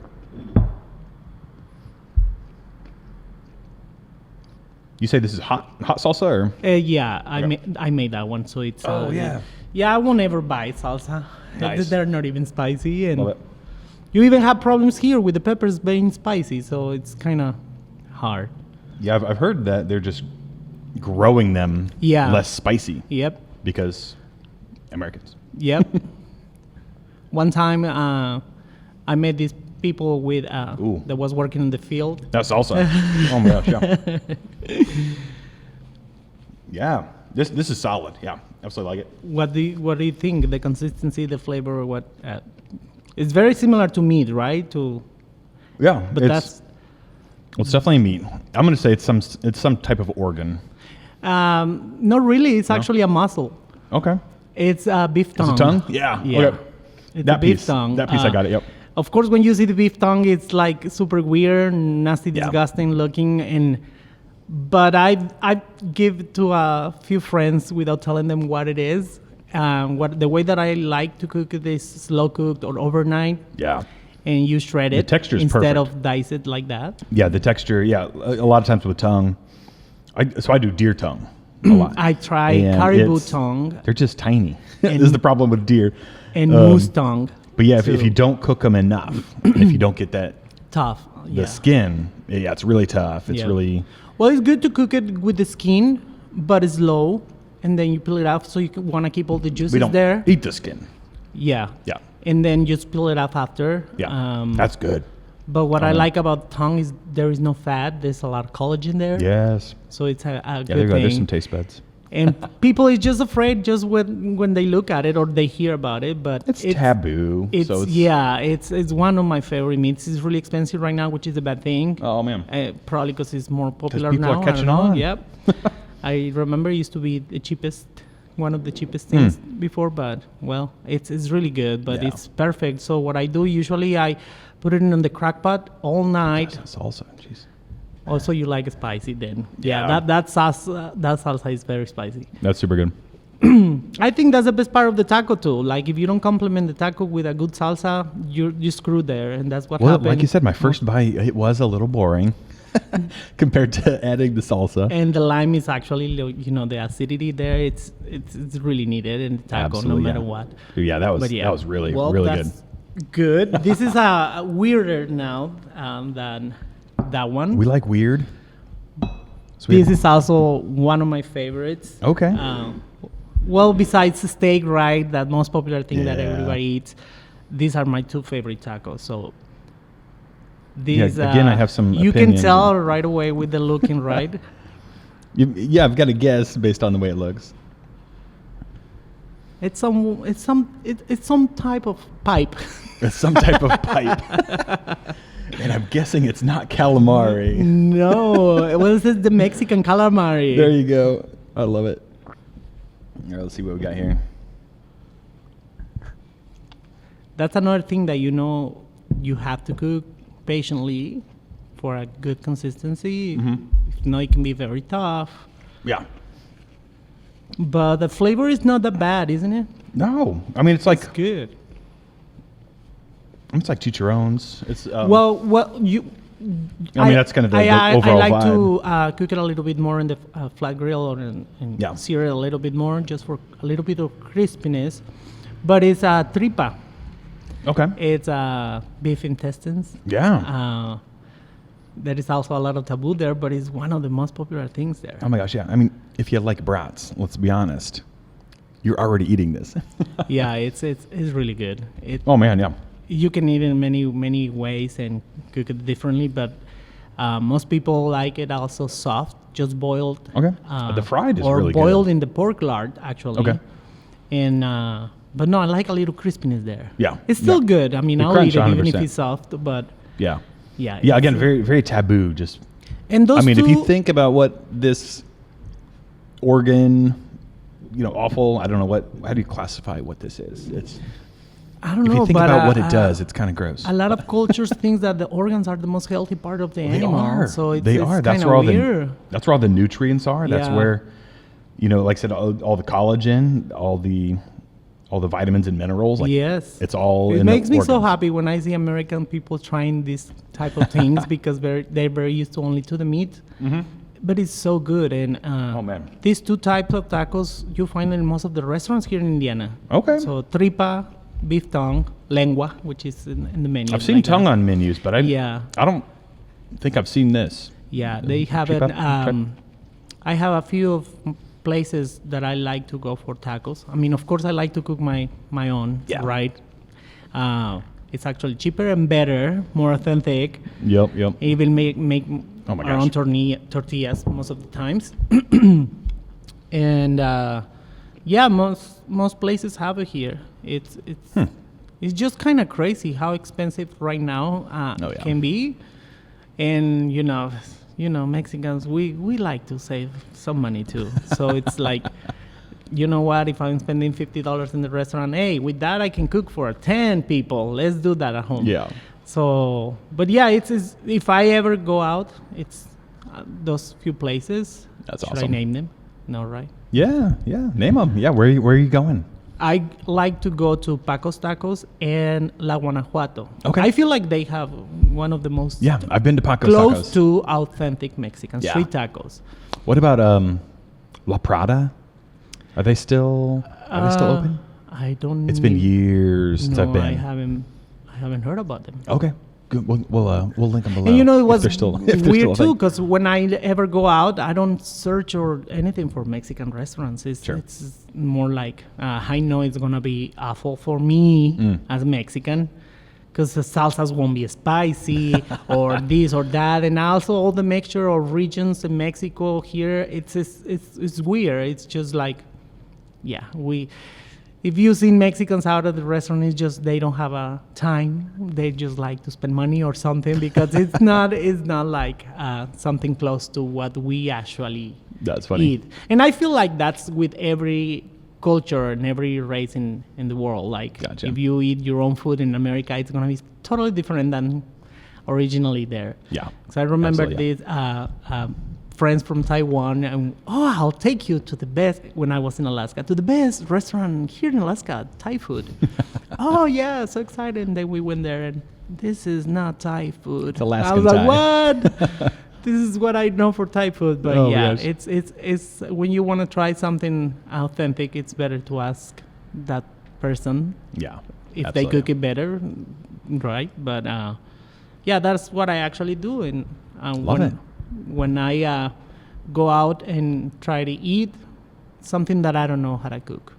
Speaker 1: You say this is hot salsa, or?
Speaker 2: Yeah, I made that one, so it's. Yeah, I won't ever buy salsa.
Speaker 1: Nice.
Speaker 2: They're not even spicy, and
Speaker 1: Love it.
Speaker 2: you even have problems here with the peppers being spicy, so it's kind of hard.
Speaker 1: Yeah, I've heard that they're just growing them less spicy.
Speaker 2: Yep.
Speaker 1: Because Americans.
Speaker 2: Yep. One time, I met these people with that was working in the field.
Speaker 1: That's salsa. Oh my gosh, yeah. Yeah, this is solid. Yeah, absolutely like it.
Speaker 2: What do you think? The consistency, the flavor, what? It's very similar to meat, right?
Speaker 1: Yeah,
Speaker 2: but
Speaker 1: it's definitely meat. I'm gonna say it's some type of organ.
Speaker 2: Not really. It's actually a muscle.
Speaker 1: Okay.
Speaker 2: It's a beef tongue.
Speaker 1: It's a tongue? Yeah. Okay.
Speaker 2: It's a beef tongue.
Speaker 1: That piece I got it. Yep.
Speaker 2: Of course, when you see the beef tongue, it's like super weird, nasty, disgusting looking, but I give to a few friends without telling them what it is. The way that I like to cook it is slow cooked or overnight. Yeah. And you shred it.
Speaker 1: The texture is
Speaker 2: instead
Speaker 1: perfect.
Speaker 2: of dice it like that.
Speaker 1: Yeah, the texture. Yeah, a lot of times with tongue, I do deer tongue a lot.
Speaker 2: I try caribou tongue.
Speaker 1: They're just tiny. This is the problem with deer.
Speaker 2: And moose tongue.
Speaker 1: But yeah, if you don't cook them enough, if you don't get that
Speaker 2: tough,
Speaker 1: the skin, it's really tough. It's really
Speaker 2: well. It's good to cook it with the skin, but it's low, and then you peel it off. So you want to keep all the juices
Speaker 1: we don't
Speaker 2: there.
Speaker 1: Eat the skin.
Speaker 2: Yeah.
Speaker 1: Yeah.
Speaker 2: And then just peel it off after.
Speaker 1: Yeah. That's good.
Speaker 2: But what I like about tongue is there is no fat. There's a lot of collagen there.
Speaker 1: Yes.
Speaker 2: So it's a good
Speaker 1: there you go.
Speaker 2: thing.
Speaker 1: There's some taste buds.
Speaker 2: And people is just afraid just when they look at it or they hear about it, but
Speaker 1: it's taboo.
Speaker 2: It's one of my favorite meats. It's really expensive right now, which is a bad thing.
Speaker 1: Oh man,
Speaker 2: probably because it's more popular
Speaker 1: people
Speaker 2: now.
Speaker 1: Are catching on.
Speaker 2: Yep. I remember it used to be the cheapest, one of the cheapest things before, but well, it's really good, but it's perfect. So what I do usually, I put it in the crock pot all night.
Speaker 1: Salsa, jeez.
Speaker 2: Also, you like spicy then. Yeah, that salsa is very spicy.
Speaker 1: That's super good.
Speaker 2: I think that's the best part of the taco too. Like if you don't complement the taco with a good salsa, you screwed there, and that's what happened.
Speaker 1: Like you said, my first bite, it was a little boring compared to adding the salsa.
Speaker 2: And the lime is actually, the acidity there. It's really needed in the taco, no matter what.
Speaker 1: Yeah, that was really good.
Speaker 2: Good. This is a weirder now than that one.
Speaker 1: We like weird.
Speaker 2: This is also one of my favorites.
Speaker 1: Okay.
Speaker 2: Well, besides the steak, right, that most popular thing that everybody eats, these are my two favorite tacos. So these
Speaker 1: again, I have some.
Speaker 2: You can tell right away with the looking, right?
Speaker 1: I've got a guess based on the way it looks.
Speaker 2: It's some type of pipe.
Speaker 1: It's some type of pipe. And I'm guessing it's not calamari.
Speaker 2: No. Well, this is the Mexican calamari.
Speaker 1: There you go. I love it. All right, let's see what we got here.
Speaker 2: That's another thing that you have to cook patiently for a good consistency. If not, it can be very tough.
Speaker 1: Yeah.
Speaker 2: But the flavor is not that bad, isn't it?
Speaker 1: No. I mean, it's
Speaker 2: good.
Speaker 1: It's like chicharrones. It's
Speaker 2: that's
Speaker 1: kind of the overall
Speaker 2: I like
Speaker 1: vibe.
Speaker 2: To cook it a little bit more in the flat grill or in sear it a little bit more, just for a little bit of crispiness. But it's a tripa.
Speaker 1: Okay.
Speaker 2: It's beef intestines.
Speaker 1: Yeah.
Speaker 2: There is also a lot of taboo there, but it's one of the most popular things there.
Speaker 1: Oh my gosh, yeah. I mean, if you like brats, let's be honest, you're already eating this.
Speaker 2: Yeah, it's really good.
Speaker 1: Oh man, yeah.
Speaker 2: You can eat it in many ways and cook it differently, but most people like it also soft, just boiled.
Speaker 1: Okay. The fried is really good.
Speaker 2: Or boiled in the pork lard, actually.
Speaker 1: Okay.
Speaker 2: And but no, I like a little crispiness there.
Speaker 1: Yeah.
Speaker 2: It's still good. I mean, I'll eat it even if it's soft, but
Speaker 1: yeah.
Speaker 2: Yeah.
Speaker 1: Yeah. Again, very very taboo. Just.
Speaker 2: And those.
Speaker 1: I mean, if you think about what this organ, awful. I don't know how do you classify what this is?
Speaker 2: I don't know.
Speaker 1: If you think about what it does, it's kind of gross.
Speaker 2: A lot of cultures think that the organs are the most healthy part of the animal.
Speaker 1: They are.
Speaker 2: So it's
Speaker 1: That's where
Speaker 2: weird.
Speaker 1: That's where all the nutrients are. That's where, like I said, all the collagen, all the vitamins and minerals. Like,
Speaker 2: yes.
Speaker 1: It's all
Speaker 2: It
Speaker 1: in
Speaker 2: makes
Speaker 1: the
Speaker 2: me so
Speaker 1: organs.
Speaker 2: happy when I see American people trying this type of things because they're very used to only to the meat.
Speaker 1: Mm-hmm.
Speaker 2: But it's so good. And
Speaker 1: Oh, man.
Speaker 2: these two types of tacos you find in most of the restaurants here in Indiana.
Speaker 1: Okay.
Speaker 2: So tripa, beef tongue, lengua, which is in the menu.
Speaker 1: I've seen tongue on menus, but I don't think I've seen this.
Speaker 2: Yeah, they have it. I have a few of places that I like to go for tacos. I mean, of course, I like to cook my own, right? It's actually cheaper and better, more authentic.
Speaker 1: Yep.
Speaker 2: Even make
Speaker 1: Oh my
Speaker 2: our own
Speaker 1: gosh.
Speaker 2: tortillas most of the times. And most places have it here. It's just kind of crazy how expensive right now can be. And Mexicans, we like to save some money too. So it's like, you know what, if I'm spending $50 in the restaurant, hey, with that I can cook for 10 people. Let's do that at home.
Speaker 1: Yeah.
Speaker 2: So, but yeah, it's if I ever go out, it's those few places.
Speaker 1: That's
Speaker 2: Should
Speaker 1: awesome.
Speaker 2: I name them? No, right?
Speaker 1: Yeah. Name them. Yeah. Where are you going?
Speaker 2: I like to go to Paco's Tacos and La Guanajuato.
Speaker 1: Okay.
Speaker 2: I feel like they have one of the most
Speaker 1: Yeah, I've been to Paco's
Speaker 2: close
Speaker 1: Tacos.
Speaker 2: to authentic Mexican street tacos.
Speaker 1: What about La Prada? Are they still open?
Speaker 2: I don't.
Speaker 1: It's been years since I've been.
Speaker 2: I haven't heard about them.
Speaker 1: Okay, good. We'll link them below.
Speaker 2: And it was
Speaker 1: if they're still a
Speaker 2: weird too,
Speaker 1: thing.
Speaker 2: because when I ever go out, I don't search or anything for Mexican restaurants. It's more like I know it's gonna be awful for me as a Mexican, because the salsas won't be spicy or this or that, and also all the mixture of regions in Mexico here. It's weird. It's just like, if you've seen Mexicans out of the restaurant, it's just they don't have a time. They just like to spend money or something, because it's not like something close to what we actually
Speaker 1: That's funny.
Speaker 2: eat. And I feel like that's with every culture and every race in the world. Like,
Speaker 1: Gotcha.
Speaker 2: if you eat your own food in America, it's gonna be totally different than originally there.
Speaker 1: Yeah.
Speaker 2: So I remember
Speaker 1: Absolutely.
Speaker 2: these friends from Taiwan, and I'll take you to the best, when I was in Alaska, to the best restaurant here in Alaska, Thai food. Oh yeah, so excited. And then we went there, and this is not Thai food.
Speaker 1: It's Alaskan
Speaker 2: I was like,
Speaker 1: Thai.
Speaker 2: what? This is what I know for Thai food. But
Speaker 1: gosh.
Speaker 2: it's when you want to try something authentic, it's better to ask that person
Speaker 1: Yeah.
Speaker 2: if
Speaker 1: absolutely.
Speaker 2: they cook it better, right? But that's what I actually do. And
Speaker 1: Love it.
Speaker 2: when I go out and try to eat something that I don't know how to cook,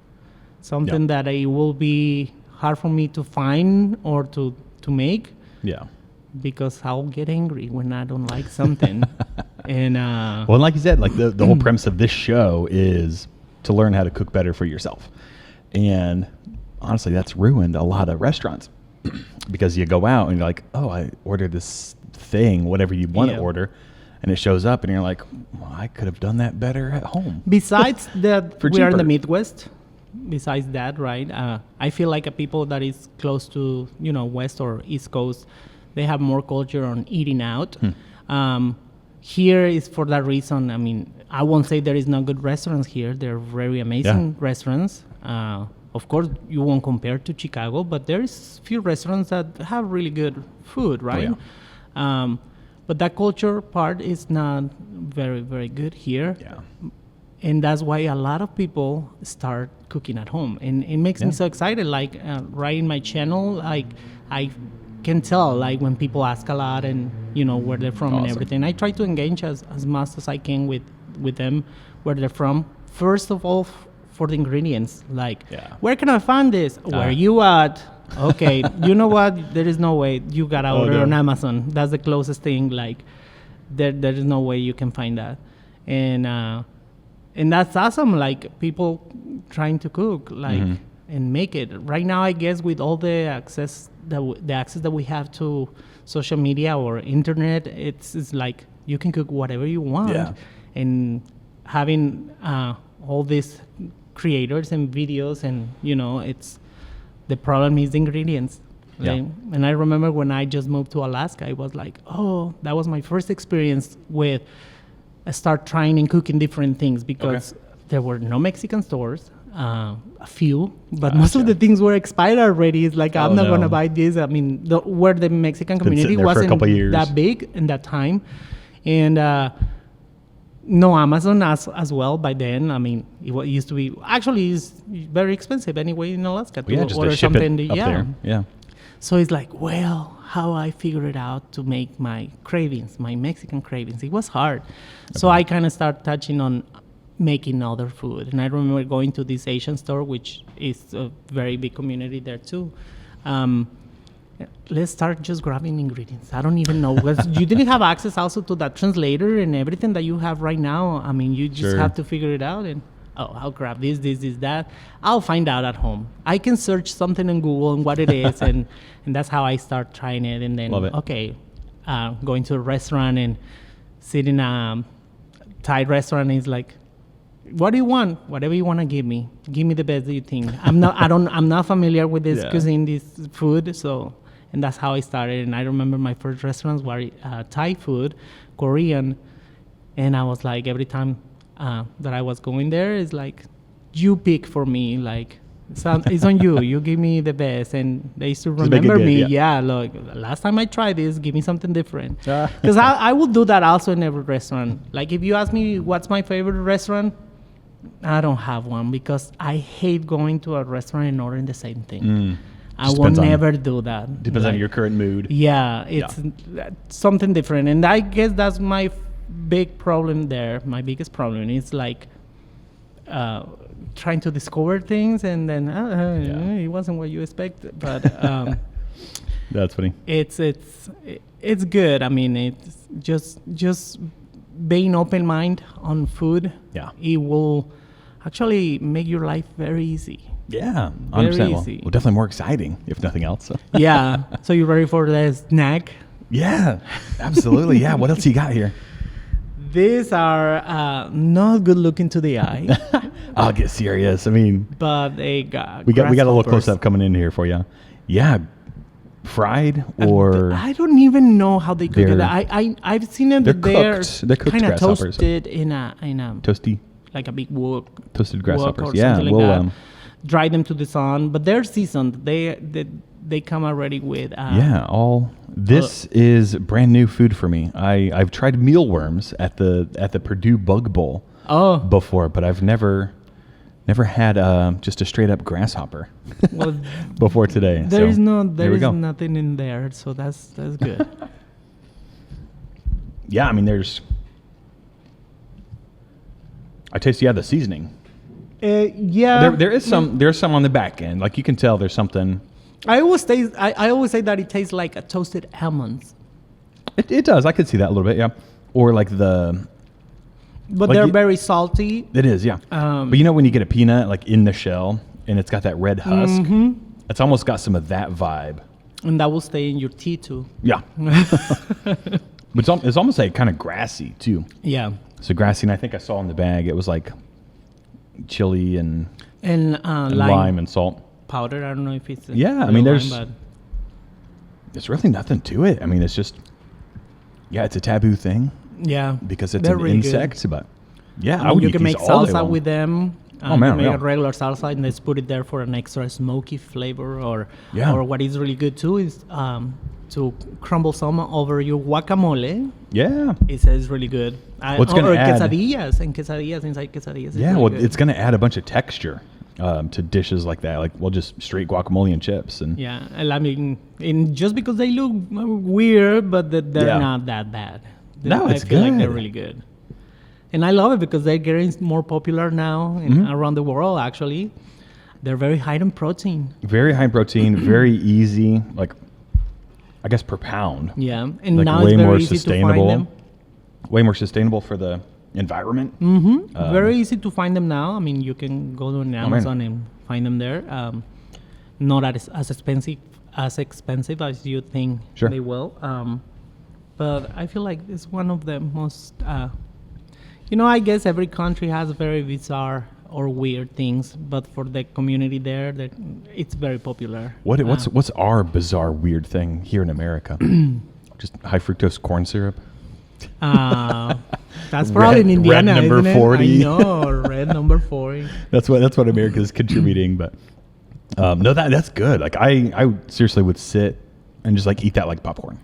Speaker 2: something that it will be hard for me to find or to make,
Speaker 1: Yeah.
Speaker 2: because I'll get angry when I don't like something. And
Speaker 1: Well, like you said, like the whole premise of this show is to learn how to cook better for yourself. And honestly, that's ruined a lot of restaurants because you go out and you're like, oh, I ordered this thing, whatever you want to order, and it shows up and you're like, well, I could have done that better at home.
Speaker 2: besides that,
Speaker 1: For
Speaker 2: we are in the
Speaker 1: cheaper.
Speaker 2: Midwest. Besides that, right? I feel like a people that is close to, West or East Coast, they have more culture on eating out. Here is for that reason. I mean, I won't say there is no good restaurants here. They're very amazing restaurants. Of course, you won't compare to Chicago, but there's few restaurants that have really good food, right?
Speaker 1: Oh,
Speaker 2: But that culture part is not very, very good here.
Speaker 1: Yeah.
Speaker 2: And that's why a lot of people start cooking at home. And it makes me so excited. Like, right in my channel, like, I can tell, like, when people ask a lot and, where they're from and
Speaker 1: Awesome.
Speaker 2: everything. I try to engage as much as I can with them, where they're from. First of all, for the ingredients. Like, where can I find this? Where you at? Okay, you know what? There is no way. You got to order on Amazon. That's the closest thing. Like, there is no way you can find that. And that's awesome. Like, people trying to cook, like, and make it. Right now, I guess with all the access that we have to social media or internet, it's like you can cook whatever you want.
Speaker 1: Yeah.
Speaker 2: And having all these creators and videos, and it's the problem is the ingredients. Right? And I remember when I just moved to Alaska, I was like, oh, that was my first experience with start trying and cooking different things, because there were no Mexican stores, a few, but most of the things were expired already. It's like, I'm not going to buy this. I mean, where the Mexican community wasn't that big in that time. And no Amazon as well by then. I mean, it used to be, actually is very expensive anyway in Alaska to order something.
Speaker 1: There. Yeah.
Speaker 2: So it's like, well, how I figured it out to make my cravings, my Mexican cravings. It was hard. So I kind of started touching on making other food. And I remember going to this Asian store, which is a very big community there too. Let's start just grabbing ingredients. I don't even know. You didn't have access also to that translator and everything that you have right now. I mean, you just have to figure it out. And I'll grab this, that. I'll find out at home. I can search something in Google and what it is, and that's how I start trying it. And then, going to a restaurant and sitting in a Thai restaurant is like, what do you want? Whatever you want to give me. Give me the best that you think. I'm not familiar with this cuisine, this food, so. And that's how I started. And I remember my first restaurants were Thai food, Korean, and I was like, every time that I was going there, it's like, you pick for me, like, it's on you. You give me the best. And they used to remember me. Yeah, look, last time I tried this, give me something different. Because I would do that also in every restaurant. Like, if you ask me what's my favorite restaurant, I don't have one, because I hate going to a restaurant and ordering the same thing. I will never do that.
Speaker 1: Depends on your current mood.
Speaker 2: Yeah, it's something different. And I guess that's my big problem there. My biggest problem is like trying to discover things, and then it wasn't what you expected. But
Speaker 1: that's funny.
Speaker 2: It's good. I mean, it's just being open mind on food. Yeah, it will actually make your life very easy.
Speaker 1: Yeah, 100%. Well, definitely more exciting, if nothing else.
Speaker 2: Yeah. So you ready for the snack?
Speaker 1: Yeah, absolutely. Yeah. What else you got here?
Speaker 2: These are not good looking to the eye.
Speaker 1: I'll get serious. I mean,
Speaker 2: but they got
Speaker 1: we got a little close up coming in here for you. Yeah, fried or
Speaker 2: I don't even know how they cook it. I've seen it.
Speaker 1: They're cooked. They're cooked
Speaker 2: kind of
Speaker 1: grasshoppers.
Speaker 2: Toasted in a
Speaker 1: toasty,
Speaker 2: like a big wok.
Speaker 1: Toasted grasshoppers.
Speaker 2: Yeah, we'll dry them to the sun, but they're seasoned. They come already with.
Speaker 1: This is brand new food for me. I've tried mealworms at the Purdue Bug Bowl before, but I've never had just a straight up grasshopper before today.
Speaker 2: There is nothing in there, so that's good.
Speaker 1: Yeah, I mean I taste the seasoning. There's some on the back end. Like you can tell there's something.
Speaker 2: I always say that it tastes like a toasted almonds.
Speaker 1: It does. I could see that a little bit, yeah. Or like
Speaker 2: But they're very salty.
Speaker 1: It is, yeah. But you know when you get a peanut like in the shell and it's got that red husk, it's almost got some of that vibe.
Speaker 2: And that will stay in your tea too.
Speaker 1: Yeah. But it's almost like kind of grassy too.
Speaker 2: Yeah.
Speaker 1: So grassy, and I think I saw in the bag it was like chili and lime and salt
Speaker 2: powder. I don't know if it's
Speaker 1: I mean there's really nothing to it. I mean it's just it's a taboo thing.
Speaker 2: Yeah,
Speaker 1: because it's an really insect, good. But I would
Speaker 2: you can make salsa with them.
Speaker 1: You make
Speaker 2: a regular salsa and just put it there for an extra smoky flavor, or what is really good too is to crumble some over your guacamole.
Speaker 1: Yeah,
Speaker 2: it's really good. Quesadillas inside quesadillas.
Speaker 1: Yeah, really it's going to add a bunch of texture to dishes like that, like just straight guacamole and chips. And
Speaker 2: I mean, just because they look weird, but they're not that bad.
Speaker 1: I
Speaker 2: feel like they're really good. And I love it because they're getting more popular now around the world, actually. They're very high in protein.
Speaker 1: Very high in protein, very easy, like, I guess, per pound.
Speaker 2: Yeah, and like now it's very easy to find them.
Speaker 1: Way more sustainable for the environment.
Speaker 2: Very easy to find them now. I mean, you can go to Amazon and find them there. Not as expensive as you think they will. But I feel like it's one of the most, I guess every country has very bizarre or weird things, but for the community there, that it's very popular.
Speaker 1: What's our bizarre weird thing here in America? Just high fructose corn syrup.
Speaker 2: That's probably in Indiana,
Speaker 1: red number
Speaker 2: isn't
Speaker 1: 40.
Speaker 2: It? I know, red number 40.
Speaker 1: That's what America is contributing. But no, that's good. Like I seriously would sit and just like eat that like popcorn.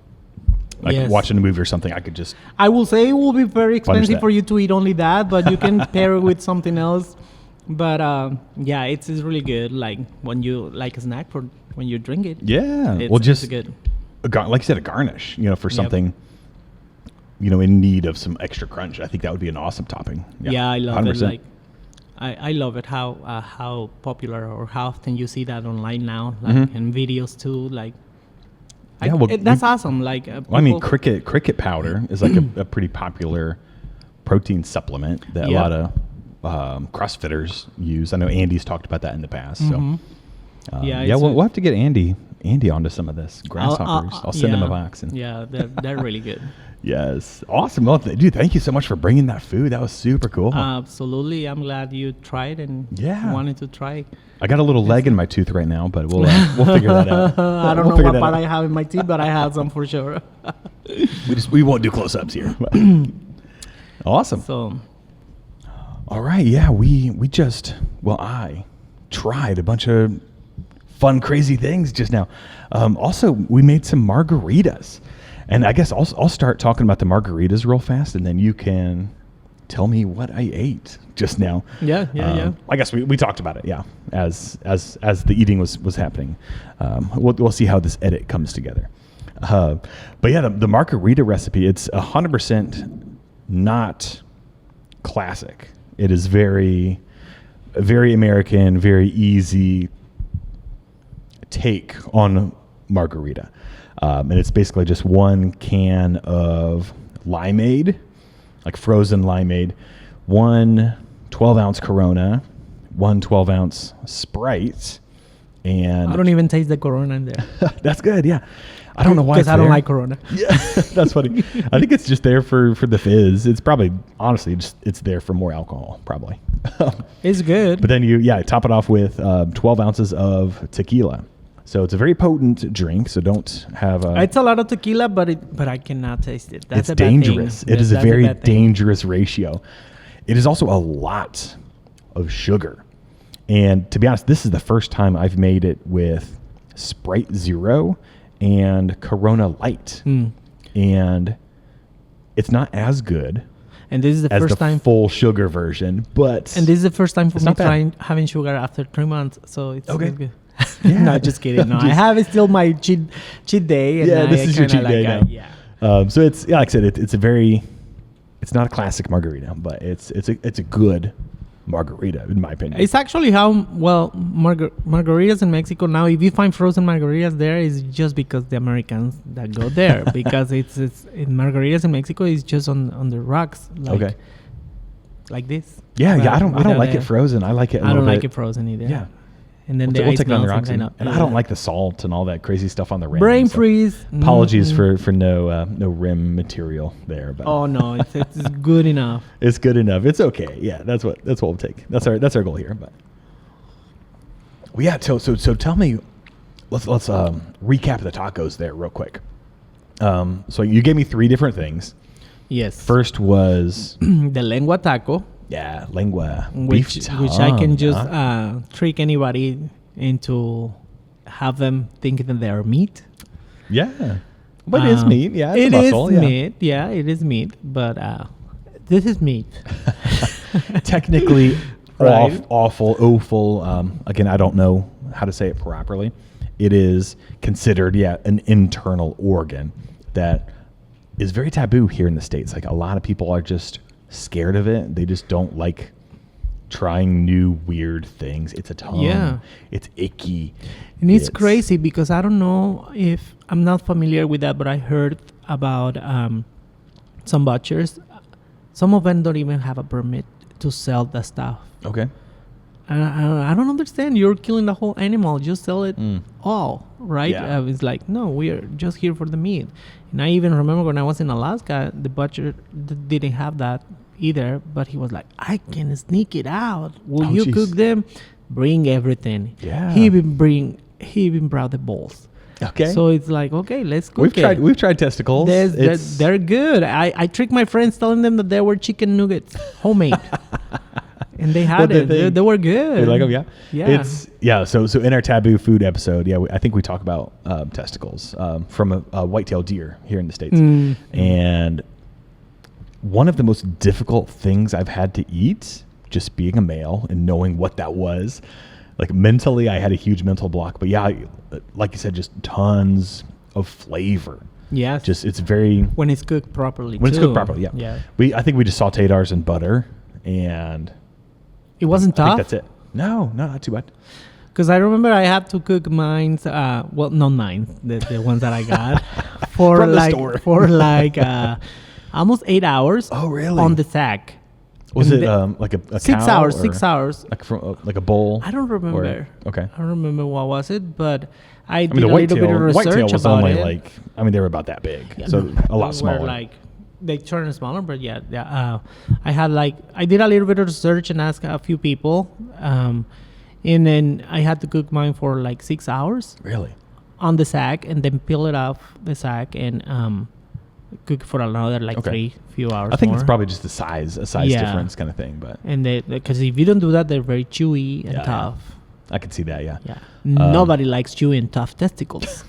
Speaker 1: Like watching a movie or something, I could just.
Speaker 2: I will say it will be very expensive for you to eat only that, but you can pair it with something else. But yeah, it's really good. Like when you like a snack for when you drink it.
Speaker 1: Yeah,
Speaker 2: it's good.
Speaker 1: Like you said, a garnish. For something. In need of some extra crunch. I think that would be an awesome topping.
Speaker 2: Yeah, I love 100%. It. Like I love it how popular or how often you see that online now, like in videos too, like. That's awesome. Like,
Speaker 1: cricket powder is like a pretty popular protein supplement that a lot of CrossFitters use. I know Andy's talked about that in the past. So, we'll have to get Andy onto some of this Grasshoppers. I'll send him a box.
Speaker 2: They're really good.
Speaker 1: Yes, awesome. Well, dude, thank you so much for bringing that food. That was super cool.
Speaker 2: Absolutely, I'm glad you tried and wanted to try.
Speaker 1: I got a little leg in my tooth right now, but we'll figure that out.
Speaker 2: I don't know what part I have in my teeth, but I have some for sure.
Speaker 1: we won't do close-ups here. Awesome.
Speaker 2: So,
Speaker 1: all right, yeah, I tried a bunch of fun, crazy things just now. Also, we made some margaritas. And I guess I'll start talking about the margaritas real fast, and then you can tell me what I ate just now.
Speaker 2: Yeah.
Speaker 1: I guess we talked about it, as the eating was happening. We'll see how this edit comes together. But yeah, the margarita recipe, it's 100% not classic. It is very, very American, very easy take on margarita. And it's basically just one can of limeade, like frozen limeade, one 12-ounce Corona, one 12-ounce Sprite, and...
Speaker 2: I don't even taste the Corona in there.
Speaker 1: That's good, yeah. I don't know why.
Speaker 2: Because I don't like Corona.
Speaker 1: Yeah, that's funny. I think it's just there for the fizz. It's probably, honestly, it's there for more alcohol, probably.
Speaker 2: It's good.
Speaker 1: But then you top it off with 12 ounces of tequila. So it's a very potent drink. So don't have a...
Speaker 2: It's a lot of tequila, but I cannot taste it. That's
Speaker 1: it's dangerous. It is a very dangerous ratio. It is also a lot of sugar. And to be honest, this is the first time I've made it with Sprite Zero and Corona Light. And it's not as good
Speaker 2: and this is the
Speaker 1: as
Speaker 2: first
Speaker 1: the
Speaker 2: time
Speaker 1: full sugar version, but...
Speaker 2: And this is the first time for me trying having sugar after 3 months, so it's good. Yeah. No, just kidding. No, I have still my cheat day. And
Speaker 1: this is your cheat day now. So it's like I said, it's not a classic margarita, but it's a good margarita in my opinion.
Speaker 2: It's actually how margaritas in Mexico now. If you find frozen margaritas there, is just because the Americans that go there because it's in margaritas in Mexico is just on the rocks. Like this.
Speaker 1: Yeah. I don't like it frozen. I like it.
Speaker 2: I don't like it frozen either.
Speaker 1: Yeah.
Speaker 2: And then
Speaker 1: we'll take it on the rocks, and I don't like the salt and all that crazy stuff on the rim.
Speaker 2: Brain freeze.
Speaker 1: Apologies for no rim material there. But
Speaker 2: oh no, it's good enough.
Speaker 1: It's good enough. It's okay. Yeah, that's what we'll take. That's our goal here. But so tell me, let's recap the tacos there real quick. So you gave me 3 different things.
Speaker 2: Yes.
Speaker 1: First was
Speaker 2: the lengua taco.
Speaker 1: Yeah, lengua,
Speaker 2: which I can just trick anybody into have them thinking that they're meat.
Speaker 1: Yeah, but it is meat. Yeah,
Speaker 2: it is meat. Yeah, it is meat. But this is meat.
Speaker 1: Technically, offal. Again, I don't know how to say it properly. It is considered an internal organ that is very taboo here in the States. Like a lot of people are just scared of it. They just don't like trying new weird things. It's a tongue. Yeah. It's icky.
Speaker 2: And it's crazy because I don't know if I'm not familiar with that, but I heard about some butchers. Some of them don't even have a permit to sell the stuff.
Speaker 1: Okay.
Speaker 2: I don't understand. You're killing the whole animal. Just sell it all, right? Yeah. It's like, no, we are just here for the meat. And I even remember when I was in Alaska, the butcher didn't have that either, but he was like, I can sneak it out. Will
Speaker 1: Oh,
Speaker 2: you
Speaker 1: geez.
Speaker 2: cook them? Bring everything.
Speaker 1: Yeah.
Speaker 2: He even brought the balls.
Speaker 1: Okay.
Speaker 2: So it's like, okay, let's cook it.
Speaker 1: We've tried testicles.
Speaker 2: They're good. I tricked my friends telling them that they were chicken nuggets, homemade. And they had it. They were good.
Speaker 1: You like them? Yeah.
Speaker 2: Yeah.
Speaker 1: So in our taboo food episode, I think we talk about testicles from a white-tailed deer here in the States. And one of the most difficult things I've had to eat, just being a male and knowing what that was, like mentally, I had a huge mental block. But yeah, like you said, just tons of flavor.
Speaker 2: Yeah.
Speaker 1: Just it's very
Speaker 2: when it's cooked properly.
Speaker 1: It's cooked properly. Yeah. I think we just sautéed ours in butter, and
Speaker 2: it wasn't tough.
Speaker 1: I think that's it. No, not too bad.
Speaker 2: Because I remember I had to cook mine. Well, not mine, the ones that I got for
Speaker 1: from the
Speaker 2: like
Speaker 1: store.
Speaker 2: for like almost 8 hours.
Speaker 1: Oh, really?
Speaker 2: On the sack.
Speaker 1: Was it like a
Speaker 2: 6
Speaker 1: cow
Speaker 2: hours?
Speaker 1: or
Speaker 2: 6 hours.
Speaker 1: like from like a bowl?
Speaker 2: I don't remember.
Speaker 1: Okay.
Speaker 2: I don't remember what was it, but I did
Speaker 1: the
Speaker 2: a little bit of research
Speaker 1: whitetail was
Speaker 2: about
Speaker 1: only
Speaker 2: it.
Speaker 1: they were about that big,
Speaker 2: Yeah,
Speaker 1: so
Speaker 2: no,
Speaker 1: a lot
Speaker 2: they
Speaker 1: smaller.
Speaker 2: were like they turn smaller, but I did a little bit of research and asked a few people, and then I had to cook mine for like 6 hours.
Speaker 1: Really?
Speaker 2: On the sack, and then peel it off the sack and cook for another few hours.
Speaker 1: I think
Speaker 2: more.
Speaker 1: it's probably just a size difference kind of thing, but
Speaker 2: And because if you don't do that, they're very chewy and tough.
Speaker 1: I could see that. Yeah.
Speaker 2: Yeah. Nobody likes chewy and tough testicles.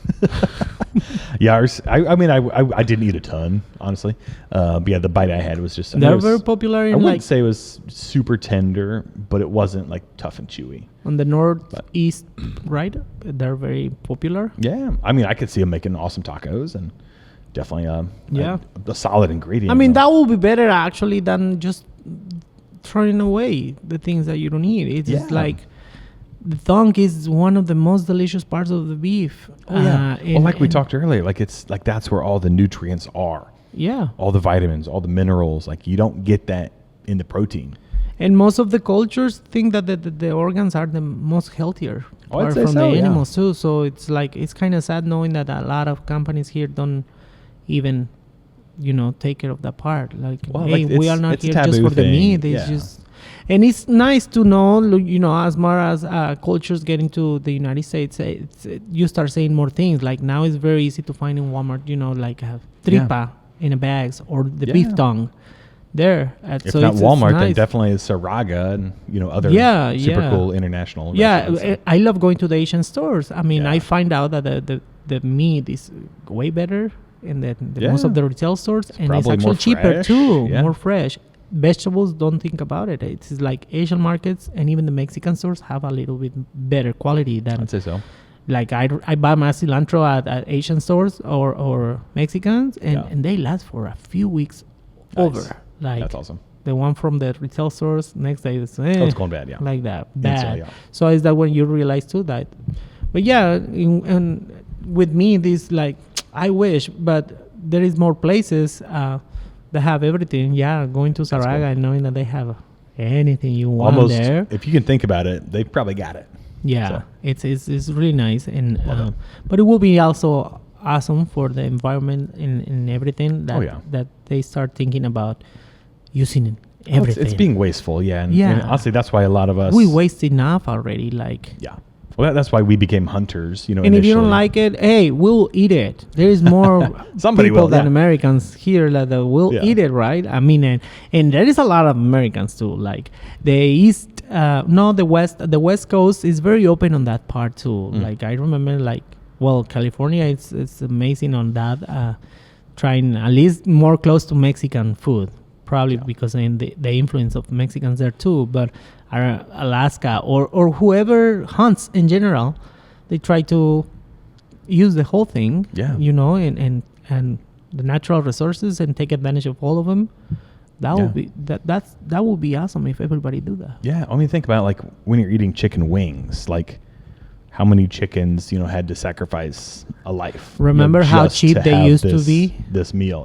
Speaker 1: Yeah. Ours, I didn't eat a ton, honestly. But yeah, the bite I had was just.
Speaker 2: They're very popular in
Speaker 1: I wouldn't say it was super tender, but it wasn't like tough and chewy.
Speaker 2: On the northeast, right? They're very popular.
Speaker 1: Yeah. I could see them making awesome tacos and definitely a solid ingredient.
Speaker 2: That will be better actually than just throwing away the things that you don't eat. It's just like the tongue is one of the most delicious parts of the beef.
Speaker 1: Oh yeah. We talked earlier, like it's like that's where all the nutrients are.
Speaker 2: Yeah.
Speaker 1: All the vitamins, all the minerals. Like you don't get that in the protein.
Speaker 2: And most of the cultures think that the organs are the most healthier
Speaker 1: I'd say
Speaker 2: from
Speaker 1: so,
Speaker 2: the
Speaker 1: yeah.
Speaker 2: animals too. So it's like it's kind of sad knowing that a lot of companies here don't even, take care of that part. Like, we are not here just for the meat. It's just, and it's nice to know, as far as cultures get into the United States, you start saying more things. Like now it's very easy to find in Walmart, like tripa in a bags or the beef tongue. There,
Speaker 1: if not Walmart, then definitely is Saraga and other super cool international.
Speaker 2: Yeah, I love going to the Asian stores. I find out that the meat is way better in the most of the retail stores, and it's actually cheaper too, more fresh. Vegetables, don't think about it. It's like Asian markets and even the Mexican stores have a little bit better quality than.
Speaker 1: I'd say so.
Speaker 2: Like I buy my cilantro at Asian stores or Mexicans, and they last for a few weeks over. Like
Speaker 1: that's awesome.
Speaker 2: The one from the retail stores, next day it's
Speaker 1: it's going bad, yeah.
Speaker 2: Like that, bad. So is that when you realize too that, but and with me, this like I wish, but there is more places that have everything. Yeah, going to Saraga and knowing that they have anything you want almost there.
Speaker 1: If you can think about it, they've probably got it.
Speaker 2: Yeah, so. It's really nice, and but it will be also awesome for the environment and everything that that they start thinking about using everything.
Speaker 1: It's being wasteful, and honestly, that's why a lot of us
Speaker 2: we waste enough already. Like
Speaker 1: well, that's why we became hunters.
Speaker 2: And initially. If you don't like it, hey, we'll eat it. There is more people than Americans here that will eat it, right? And there is a lot of Americans too. Like the East, the West. The West Coast is very open on that part too. Like I remember, California, it's amazing on that. Trying at least more close to Mexican food. Probably because in the influence of Mexicans there too, but Alaska or whoever hunts in general, they try to use the whole thing, and the natural resources and take advantage of all of them. That would be that would be awesome if everybody do that. Yeah,
Speaker 1: think about like when you're eating chicken wings, like how many chickens had to sacrifice a life.
Speaker 2: Remember how cheap they used to be?
Speaker 1: This meal,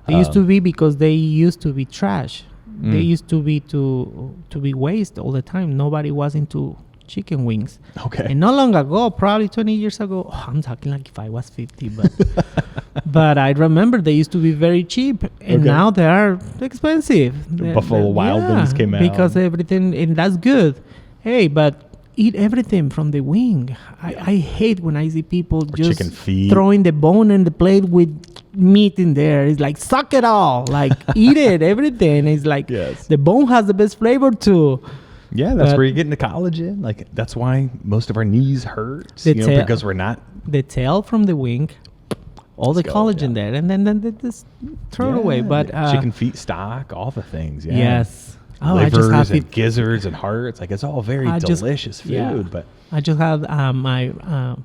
Speaker 2: They used to be because they used to be trash. They used to be to be waste all the time. Nobody was into chicken wings.
Speaker 1: Okay.
Speaker 2: And not long ago, probably 20 years ago, I'm talking like if I was 50, but But I remember they used to be very cheap, and now they are expensive.
Speaker 1: Buffalo Wild Wings came out.
Speaker 2: Because everything, and that's good. Hey, but eat everything from the wing. I hate when I see people just
Speaker 1: chicken feet,
Speaker 2: throwing the bone in the plate with meat in there. It's like, suck it all. Like, eat it, everything. It's like, the bone has the best flavor too.
Speaker 1: Yeah, that's where you get into collagen. Like, that's why most of our knees hurt, because we're not.
Speaker 2: The tail from the wing, all the collagen there, and then just throw it away. But
Speaker 1: chicken feet stock, all the things. Yeah.
Speaker 2: Yes.
Speaker 1: Oh, livers and gizzards and hearts. Like, it's all very delicious food. Yeah. But
Speaker 2: I just had my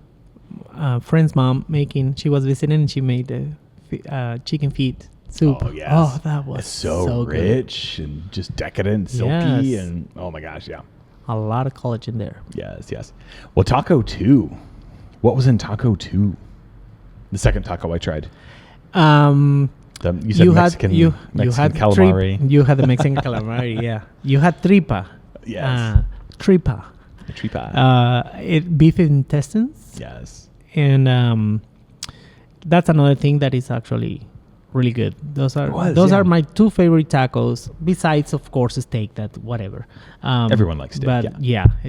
Speaker 2: friend's mom making. She was visiting, and she made the chicken feet soup.
Speaker 1: Oh, yes.
Speaker 2: Oh, that was
Speaker 1: so rich good. And just decadent, silky, and oh my gosh, yeah.
Speaker 2: A lot of collagen there.
Speaker 1: Yes. Well, Taco 2. What was in Taco 2? The second taco I tried. You said Mexican calamari.
Speaker 2: You had the Mexican calamari, yeah. You had tripa.
Speaker 1: Yes.
Speaker 2: Tripa. Beef intestines.
Speaker 1: Yes.
Speaker 2: And that's another thing that is actually really good. Those are my two favorite tacos. Besides, of course, steak. That whatever.
Speaker 1: Everyone likes steak.
Speaker 2: But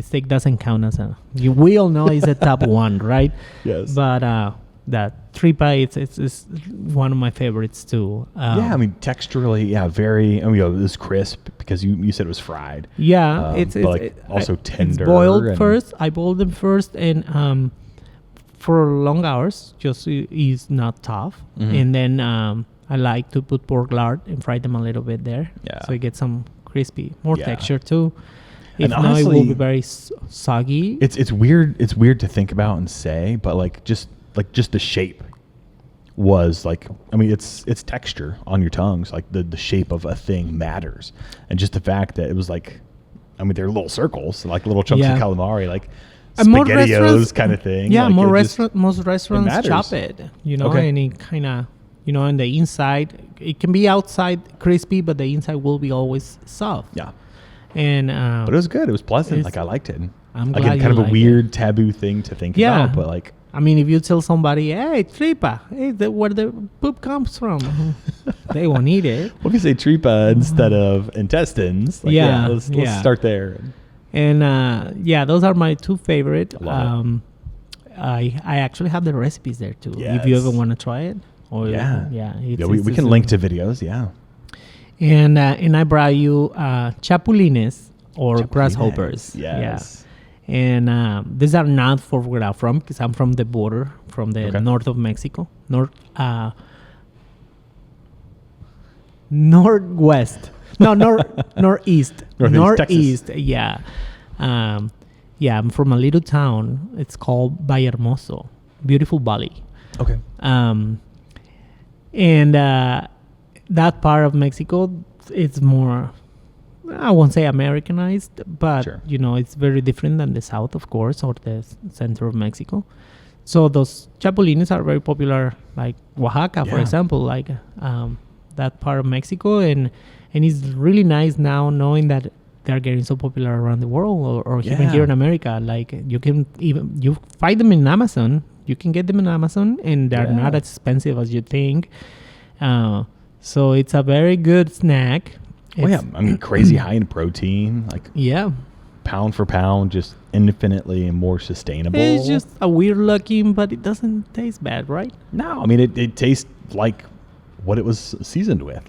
Speaker 2: steak doesn't count as we all know it's a top one, right?
Speaker 1: Yes.
Speaker 2: But that tripa, it's one of my favorites too.
Speaker 1: I mean, texturally, very. It was crisp because you said it was fried.
Speaker 2: Yeah,
Speaker 1: also tender.
Speaker 2: It's boiled first. I boiled them first, and for long hours, just is not tough. Mm-hmm. And then I like to put pork lard and fry them a little bit there, so you get some crispy, more texture too. If not, it will be very soggy.
Speaker 1: It's weird. It's weird to think about and say, but just the shape was it's texture on your tongues. Like the shape of a thing matters, and just the fact that it was they're little circles, like little chunks of calamari, like SpaghettiOs kind of thing.
Speaker 2: Yeah, most restaurants chop it, any kind of, on the inside. It can be outside crispy, but the inside will be always soft.
Speaker 1: Yeah.
Speaker 2: And
Speaker 1: but it was good. It was pleasant. I liked it.
Speaker 2: I'm glad
Speaker 1: kind of a weird taboo thing to think about, but
Speaker 2: I mean, if you tell somebody, hey, tripa, where the poop comes from, they won't eat it.
Speaker 1: Well, if you say tripa instead of intestines, let's start there.
Speaker 2: And those are my two favorite. I actually have the recipes there too.
Speaker 1: Yes.
Speaker 2: If you ever want to try it,
Speaker 1: we can link to videos. Yeah.
Speaker 2: And I brought you chapulines or grasshoppers.
Speaker 1: Yes.
Speaker 2: Yeah. And these are not where I'm from, because I'm from the border, from the north of Mexico, northwest. No, northeast. Northeast, yeah. I'm from a little town. It's called Vallehermoso, beautiful valley.
Speaker 1: Okay.
Speaker 2: And that part of Mexico, it's more, I won't say Americanized, but it's very different than the south, of course, or the center of Mexico. So those chapulines are very popular, like Oaxaca, for example, like that part of Mexico, and it's really nice now knowing that they're getting so popular around the world, or even here in America. Like you find them in Amazon. You can get them in Amazon, and they're not as expensive as you think. So it's a very good snack.
Speaker 1: Crazy high in protein. Pound for pound, just infinitely more sustainable.
Speaker 2: It's just a weird looking, but it doesn't taste bad, right?
Speaker 1: No, I mean it tastes like what it was seasoned with.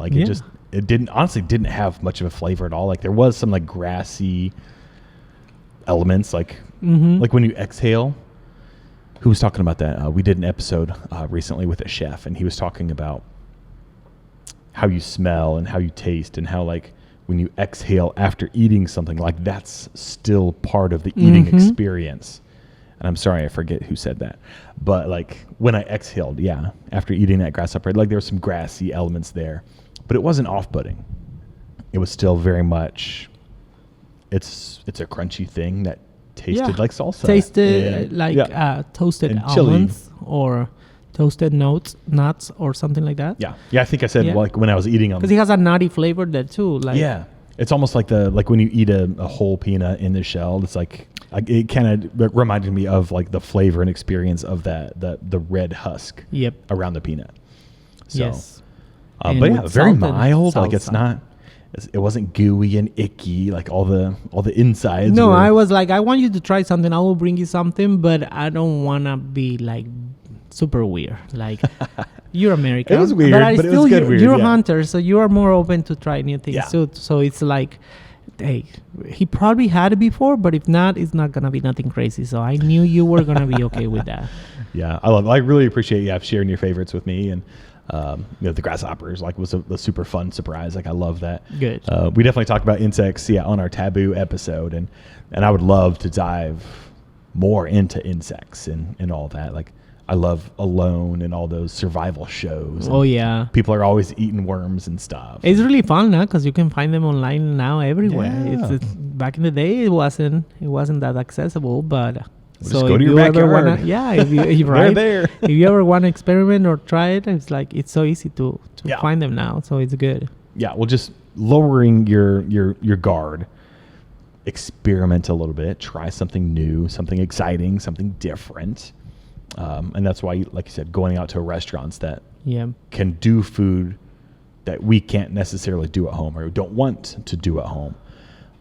Speaker 1: It didn't have much of a flavor at all. Like there was some grassy elements, like when you exhale. Who was talking about that? We did an episode recently with a chef, and he was talking about how you smell and how you taste, and how when you exhale after eating something, that's still part of the eating experience. And I'm sorry, I forget who said that, but when I exhaled, after eating that grasshopper, there were some grassy elements there, but it wasn't off-putting. It was still very much. It's a crunchy thing that tasted like salsa.
Speaker 2: Tasted toasted almonds or toasted nuts or something like that.
Speaker 1: Yeah. I think I said when I was eating them.
Speaker 2: Because it has a nutty flavor there too.
Speaker 1: It's almost like when you eat a whole peanut in the shell. It's like it kind of reminded me of like the flavor and experience of the red husk around the peanut. So,
Speaker 2: yes.
Speaker 1: But yeah, very mild. Like it wasn't gooey and icky like all the insides.
Speaker 2: No, I was like, I want you to try something. I will bring you something, but I don't want to be like super weird. Like you're American.
Speaker 1: It was weird, but it was good weird.
Speaker 2: You're a hunter, so you are more open to try new things too. So it's like, hey, he probably had it before, but if not, it's not gonna be nothing crazy. So I knew you were gonna be okay with that.
Speaker 1: Yeah, I really appreciate you sharing your favorites with me, and the grasshoppers was a super fun surprise. Like I love that.
Speaker 2: Good.
Speaker 1: We definitely talked about insects, on our taboo episode, and I would love to dive more into insects and all that. Like I love Alone and all those survival shows.
Speaker 2: Oh yeah.
Speaker 1: People are always eating worms and stuff.
Speaker 2: It's really fun now because you can find them online now everywhere.
Speaker 1: Yeah.
Speaker 2: It's back in the day it wasn't that accessible, but
Speaker 1: so go to your backyard.
Speaker 2: If right there. If you ever want to experiment or try it, it's like it's so easy to find them now. So it's good.
Speaker 1: Yeah, well, just lowering your guard, experiment a little bit, try something new, something exciting, something different. And that's why, like you said, going out to restaurants that can do food that we can't necessarily do at home or don't want to do at home.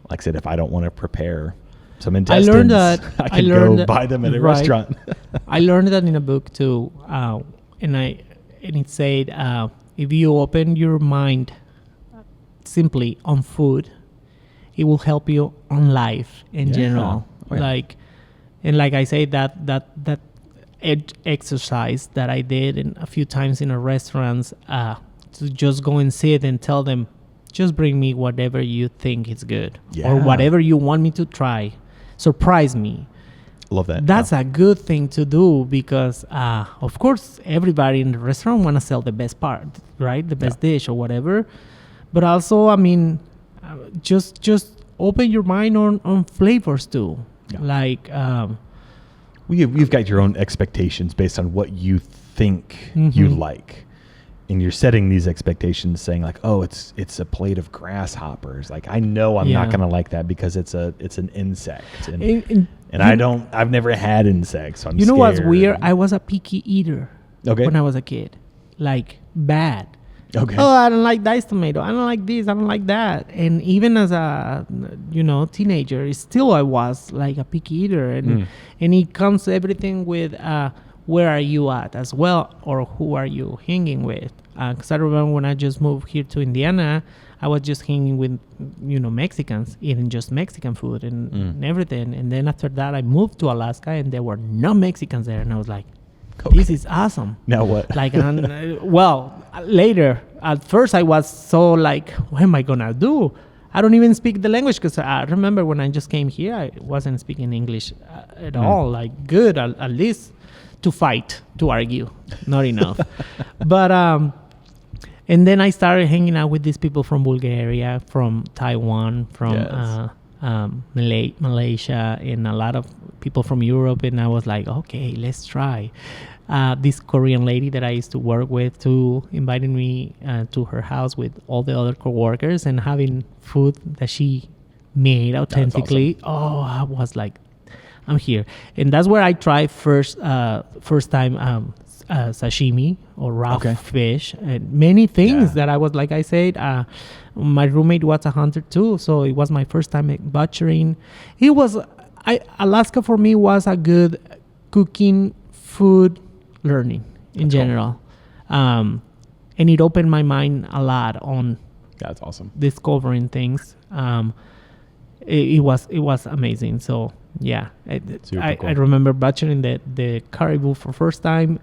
Speaker 1: Like I said, if I don't want to prepare some intestines, I can go buy them at a restaurant.
Speaker 2: I learned that in a book too, and it said if you open your mind simply on food, it will help you on life in general. Oh, yeah. Like I say that exercise that I did a few times in a restaurants to just go and sit and tell them, just bring me whatever you think is good or whatever you want me to try. Surprise me.
Speaker 1: Love that.
Speaker 2: That's a good thing to do because, of course, everybody in the restaurant want to sell the best part, right? The best dish or whatever. But also, I mean, just open your mind on flavors too. Yeah. Like,
Speaker 1: you've got your own expectations based on what you think you like. And you're setting these expectations saying like, oh, it's a plate of grasshoppers. Like I know I'm not gonna like that because it's an insect, and I've never had insects. So I'm scared.
Speaker 2: What's weird? I was a picky eater when I was a kid, like bad.
Speaker 1: Okay.
Speaker 2: Oh, I don't like diced tomato. I don't like this. I don't like that. And even as a teenager, still I was like a picky eater, and it comes to everything with where are you at as well, or who are you hanging with? Because I remember when I just moved here to Indiana, I was just hanging with, Mexicans, eating just Mexican food and everything. And then after that, I moved to Alaska, and there were no Mexicans there. And I was like, this is awesome.
Speaker 1: Now what?
Speaker 2: Like, later, at first I was so like, what am I going to do? I don't even speak the language because I remember when I just came here, I wasn't speaking English at all. Like, good, at least to fight, to argue, not enough. But and then I started hanging out with these people from Bulgaria, from Taiwan, from Malaysia, and a lot of people from Europe. And I was like, okay, let's try. This Korean lady that I used to work with too invited me to her house with all the other coworkers and having food that she made authentically. Awesome. Oh, I was like, I'm here. And that's where I tried first time sashimi or raw fish and many things that I was, like I said, my roommate was a hunter too, so it was my first time butchering. Alaska for me was a good cooking, food learning in general. And it opened my mind a lot on
Speaker 1: that's awesome
Speaker 2: discovering things. It was amazing. So yeah, I remember butchering the caribou for first time.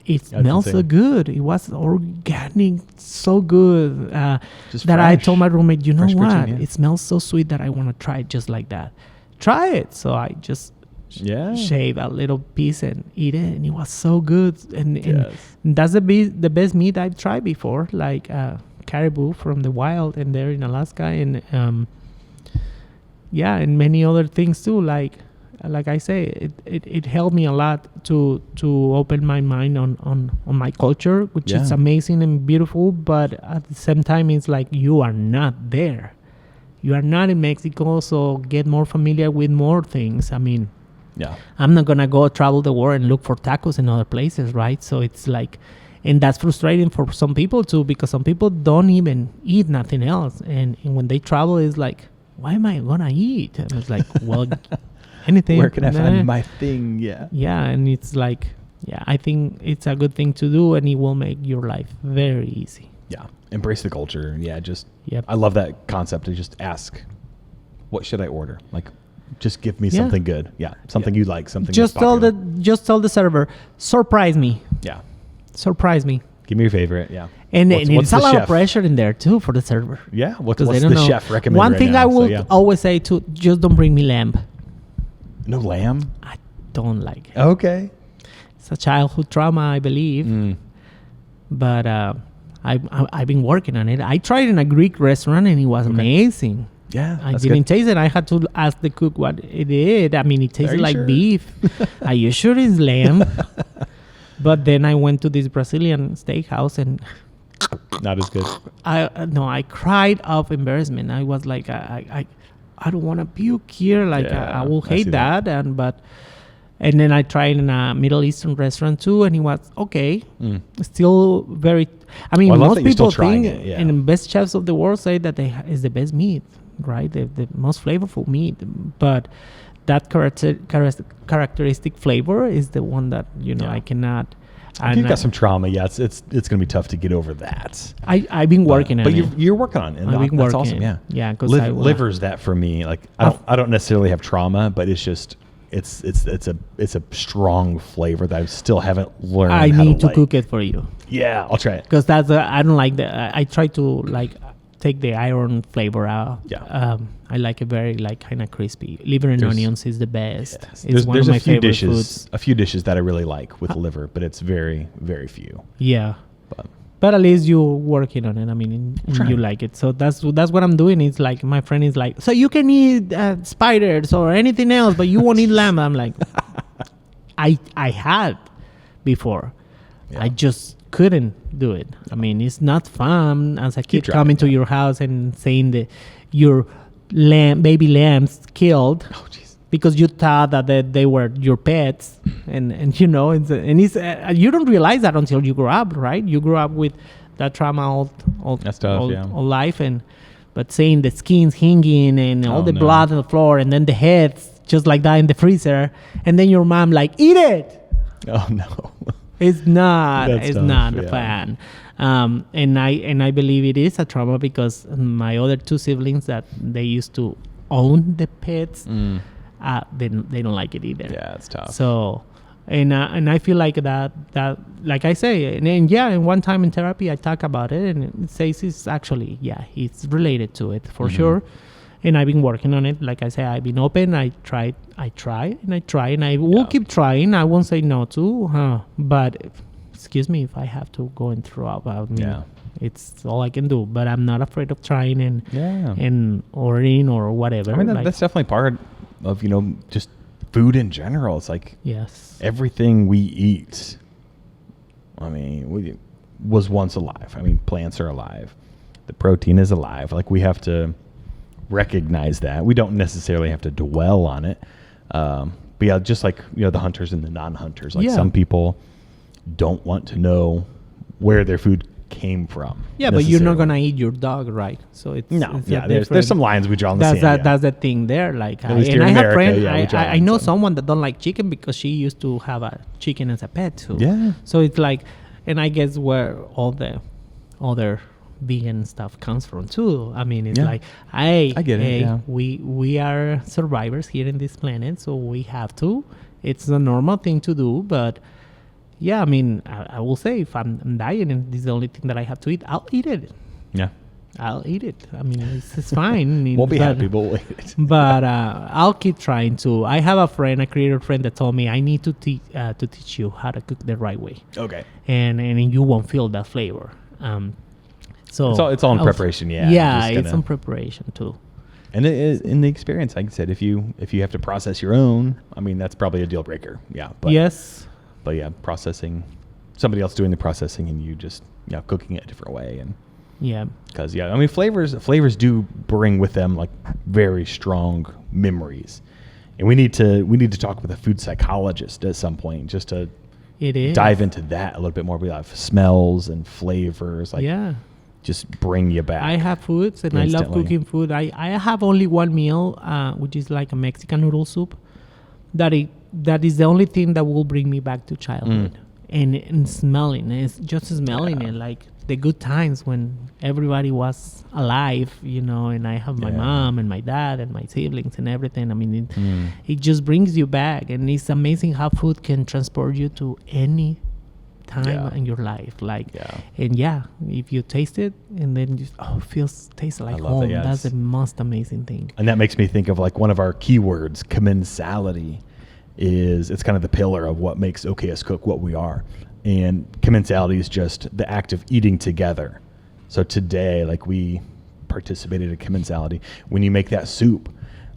Speaker 2: It smelled so good. It was organic, so good that fresh. I told my roommate, you know what? It smells so sweet that I want to try it just like that. Try it. So I just shave a little piece and eat it, and it was so good. And that's the best meat I've tried before, like caribou from the wild, and there in Alaska, and and many other things too. Like I say, it helped me a lot to open my mind on my culture, which is amazing and beautiful. But at the same time, it's like you are not there. you are not in Mexico, so get more familiar with more things. I mean,
Speaker 1: yeah,
Speaker 2: I'm not gonna go travel the world and look for tacos in other places, right? So it's like, and that's frustrating for some people too, because some people don't even eat nothing else, and when they travel, it's like, why am I gonna eat? And it's like, well, anything.
Speaker 1: Where can I find my thing? Yeah.
Speaker 2: Yeah, and it's like, yeah, I think it's a good thing to do, and it will make your life very easy.
Speaker 1: Yeah, embrace the culture. Yeah, just.
Speaker 2: Yep.
Speaker 1: I love that concept to just ask, what should I order? Like, just give me something good. Yeah, something you like. Something.
Speaker 2: Just tell the server, surprise me.
Speaker 1: Yeah.
Speaker 2: Surprise me.
Speaker 1: Give me your favorite. Yeah.
Speaker 2: And it's a lot of pressure in there too for the server.
Speaker 1: Yeah. What's the chef recommend?
Speaker 2: One thing I will always say too, just don't bring me lamb.
Speaker 1: No lamb?
Speaker 2: I don't like it.
Speaker 1: Okay.
Speaker 2: It's a childhood trauma, I believe. But I've been working on it. I tried in a Greek restaurant and it was amazing.
Speaker 1: Yeah,
Speaker 2: I didn't taste it. I had to ask the cook what it did. I mean, it tasted like beef. Are you sure it's lamb? But then I went to this Brazilian steakhouse and
Speaker 1: not as good.
Speaker 2: I cried of embarrassment. I was like, I don't want to puke here. Like I will hate that. And then I tried in a Middle Eastern restaurant too, and it was okay. Still very. I mean, most people think, and the best chefs of the world say that is the best meat, right? The most flavorful meat. But that characteristic flavor is the one that I cannot.
Speaker 1: If you've got some trauma, it's going to be tough to get over that.
Speaker 2: I've been working on it.
Speaker 1: But you're working on it. And that's awesome. Yeah.
Speaker 2: Yeah. Because
Speaker 1: liver's that for me. Like I don't necessarily have trauma, but it's just. It's a strong flavor that I still haven't learned.
Speaker 2: I need to cook it for you.
Speaker 1: Yeah, I'll try it.
Speaker 2: Because I don't like I try to take the iron flavor out.
Speaker 1: Yeah.
Speaker 2: I like it very kind of crispy. Liver and onions is the best.
Speaker 1: Yes.
Speaker 2: It's one of my favorite foods.
Speaker 1: A few dishes that I really like with liver, but it's very, very few.
Speaker 2: Yeah. But at least you're working on it. I mean, you like it. So that's what I'm doing. It's like my friend is like, so you can eat spiders or anything else, but you won't eat lamb. I'm like, I had before. Yeah. I just couldn't do it. I mean, it's not fun as a kid coming to your house and saying that your baby lambs killed. Oh, jeez. Because you thought that they were your pets, and you don't realize that until you grow up, right? You grew up with that trauma all life, but seeing the skins hanging and all the blood on the floor, and then the heads just like that in the freezer, and then your mom like, eat it.
Speaker 1: Oh no,
Speaker 2: it's not fun. And I believe it is a trauma because my other two siblings that they used to own the pets. They don't like it either. Yeah, it's tough. So, and I feel like that like I say, and one time in therapy I talk about it, and it says it's actually it's related to it for sure. And I've been working on it. Like I say, I've been open. I try, and I will keep trying. I won't say no to. But excuse me if I have to go and throw up. I mean, it's all I can do. But I'm not afraid of trying and ordering or whatever.
Speaker 1: I mean, that's definitely part of just food in general. It's like everything we eat, I mean, was once alive. I mean, plants are alive, the protein is alive. Like, we have to recognize that. We don't necessarily have to dwell on it, but just like the hunters and the non-hunters, like some people don't want to know where their food came from.
Speaker 2: Yeah, but you're not gonna eat your dog, right? So it's
Speaker 1: there's some lines we draw in the sand.
Speaker 2: That's the thing there. Like, and I have friends. I know someone that don't like chicken because she used to have a chicken as a pet too. Yeah. So it's like, and I guess where all the other vegan stuff comes from too. I mean, it's like, I get it. Yeah. We are survivors here in this planet, so we have to. It's a normal thing to do, but. Yeah, I mean, I will say if I'm dying and this is the only thing that I have to eat, I'll eat it. Yeah. I'll eat it. I mean, it's fine.
Speaker 1: We'll be happy, but we'll eat it.
Speaker 2: But I'll keep trying to. I have a creator friend that told me I need to teach you how to cook the right way. Okay. And you won't feel that flavor. So
Speaker 1: it's all in preparation,
Speaker 2: Yeah, it's in preparation too.
Speaker 1: And it is in the experience, like I said, if you have to process your own, I mean, that's probably a deal breaker. Yeah. But
Speaker 2: yes.
Speaker 1: But processing, somebody else doing the processing and you just cooking it a different way, and
Speaker 2: Yeah.
Speaker 1: Because I mean, flavors do bring with them like very strong memories, and we need to talk with a food psychologist at some point just to dive into that a little bit more. We have smells and flavors, like just bring you back.
Speaker 2: I have foods, and instantly. I love cooking food. I have only one meal, which is like a Mexican noodle soup. That is the only thing that will bring me back to childhood. And smelling, it's just smelling it, like the good times when everybody was alive, and I have my mom and my dad and my siblings and everything. I mean, it just brings you back, and it's amazing how food can transport you to any time in your life. And if you taste it and then just tastes like home. That's the most amazing thing.
Speaker 1: And that makes me think of like one of our keywords, commensality. It's kind of the pillar of what makes Okayest Cook what we are. And commensality is just the act of eating together. So today, like, we participated in commensality. When you make that soup,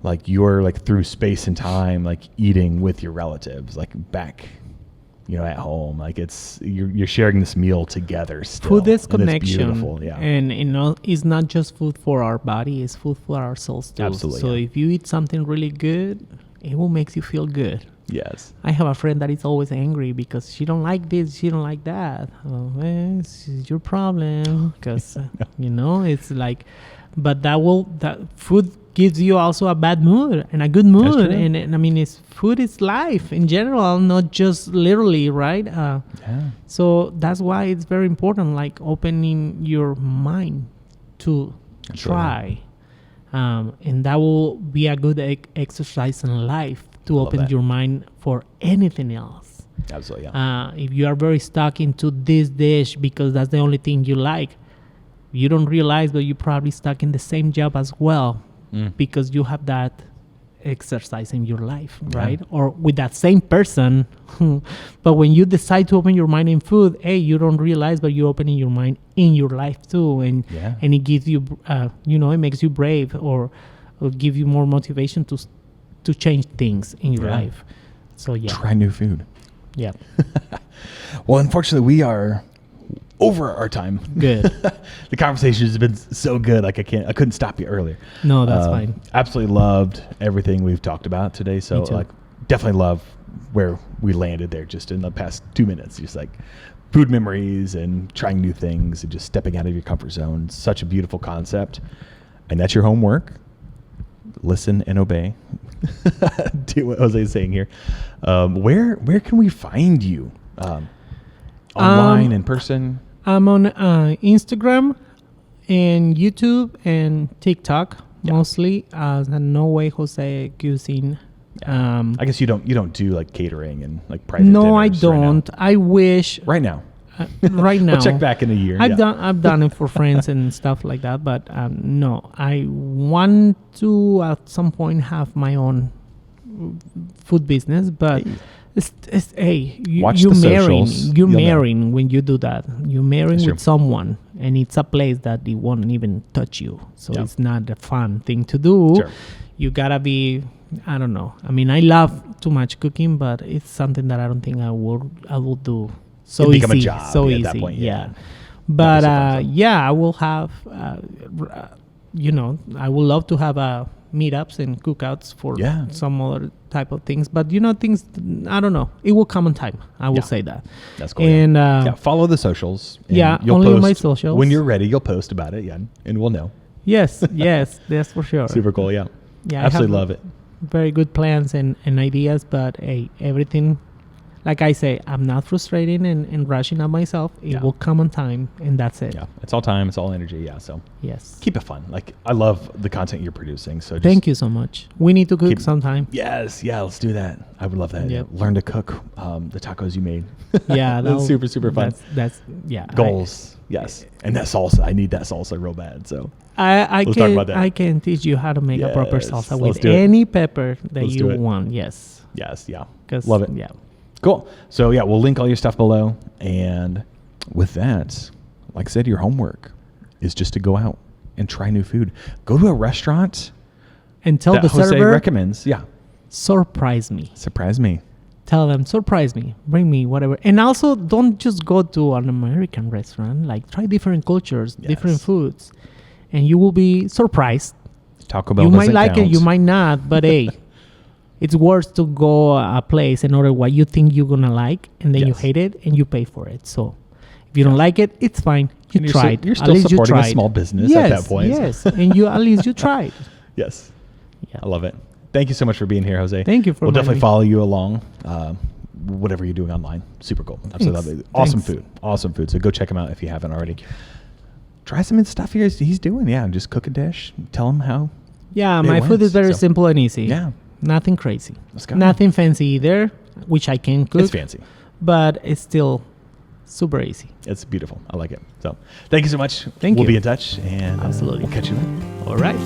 Speaker 1: like, you're like through space and time, like eating with your relatives, like back, at home. Like you're sharing this meal together still.
Speaker 2: Food is connection.
Speaker 1: It's beautiful,
Speaker 2: And it's not just food for our body, it's food for our souls too.
Speaker 1: Absolutely.
Speaker 2: So if you eat something really good, it will make you feel good.
Speaker 1: Yes.
Speaker 2: I have a friend that is always angry because she don't like this, she don't like that. It's your problem, because it's like, but that food gives you also a bad mood and a good mood, and I mean, food is life in general, not just literally, right? So that's why it's very important, like opening your mind to try. And that will be a good exercise in life to open your mind for anything else.
Speaker 1: Absolutely,
Speaker 2: if you are very stuck into this dish because that's the only thing you like, you don't realize that you're probably stuck in the same job as well because you have that exercise in your life, right? Or with that same person. But when you decide to open your mind in food, you don't realize, but you're opening your mind in your life too, and it gives you it makes you brave, or give you more motivation to change things in your life. So
Speaker 1: try new food. Well, unfortunately, we are over our time.
Speaker 2: Good.
Speaker 1: The conversation has been so good. Like I couldn't stop you earlier.
Speaker 2: No, that's fine.
Speaker 1: Absolutely loved everything we've talked about today. So like, definitely love where we landed there just in the past 2 minutes. Just like food memories and trying new things and just stepping out of your comfort zone. Such a beautiful concept. And that's your homework. Listen and obey. Do what Jose's saying here. Where can we find you? Online, in person?
Speaker 2: I'm on Instagram and YouTube and TikTok mostly. No Way Jose Cuisine.
Speaker 1: I guess you don't do like catering and like private.
Speaker 2: No, I don't. I wish
Speaker 1: right now.
Speaker 2: Right now,
Speaker 1: we'll check back in a year.
Speaker 2: I've done it for friends and stuff like that, but no, I want to at some point have my own food business, but you're marrying when you do that. You're marrying with someone, and it's a place that it won't even touch you, so it's not a fun thing to do. You gotta be, I don't know. I mean, I love too much cooking, but it's something that I don't think I will do. So
Speaker 1: become
Speaker 2: easy,
Speaker 1: a job
Speaker 2: so
Speaker 1: at
Speaker 2: easy,
Speaker 1: that point,
Speaker 2: But I will have, I would love to have meetups and cookouts for some other type of things. But things, I don't know. It will come on time. I will say that.
Speaker 1: That's cool.
Speaker 2: And
Speaker 1: follow the socials. And
Speaker 2: you'll only post on my socials.
Speaker 1: When you're ready, you'll post about it. And we'll know.
Speaker 2: Yes, that's for sure.
Speaker 1: Super cool. Yeah. Absolutely love it.
Speaker 2: Very good plans and ideas, but everything. Like I say, I'm not frustrating and rushing on myself. It will come on time, and that's it.
Speaker 1: Yeah, it's all time. It's all energy. Yeah, so keep it fun. Like, I love the content you're producing. So
Speaker 2: thank you so much. We need to cook sometime.
Speaker 1: Yes, let's do that. I would love that. Yep. Learn to cook the tacos you made.
Speaker 2: Yeah,
Speaker 1: that's super fun.
Speaker 2: That's
Speaker 1: goals. Yes, and that salsa. I need that salsa real bad. So
Speaker 2: let's talk about that. I can teach you how to make a proper salsa with any pepper that you want. Yes.
Speaker 1: Yeah. Love it.
Speaker 2: Yeah.
Speaker 1: Cool. So we'll link all your stuff below. And with that, like I said, your homework is just to go out and try new food. Go to a restaurant
Speaker 2: and tell the
Speaker 1: Jose
Speaker 2: server
Speaker 1: recommends. Yeah.
Speaker 2: Surprise me. tell them, surprise me, bring me whatever. And also, don't just go to an American restaurant. Like, try different cultures, different foods, and you will be surprised.
Speaker 1: Taco Bell
Speaker 2: you
Speaker 1: doesn't
Speaker 2: might like
Speaker 1: count.
Speaker 2: it, you might not, but hey, it's worse to go a place and order what you think you're gonna like, and then you hate it and you pay for it. So if you don't like it, it's fine. You tried.
Speaker 1: You're still supporting a small business at that point.
Speaker 2: Yes, and you at least you tried.
Speaker 1: Yes. Yeah. I love it. Thank you so much for being here, Jose.
Speaker 2: Thank you for
Speaker 1: We'll definitely follow you along. Whatever you're doing online. Super cool. Absolutely. Awesome food. Awesome food. So go check him out if you haven't already. Try some of the stuff he's doing. Yeah. Just cook a dish. Tell him how.
Speaker 2: Yeah. My food is very simple and easy.
Speaker 1: Yeah.
Speaker 2: Nothing crazy.
Speaker 1: Let's go.
Speaker 2: Nothing fancy either, which I can cook.
Speaker 1: It's fancy.
Speaker 2: But it's still super easy.
Speaker 1: It's beautiful. I like it. So thank you so much.
Speaker 2: Thank you.
Speaker 1: We'll be in touch, and
Speaker 2: absolutely.
Speaker 1: We'll catch you later.
Speaker 2: All right.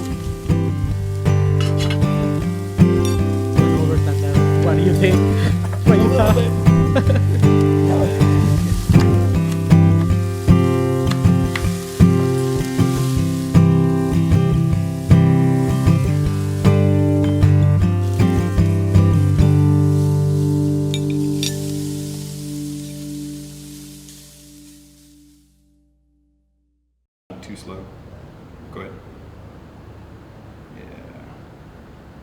Speaker 2: What do you think? What do you thought?
Speaker 1: Too slow. Go ahead. Yeah.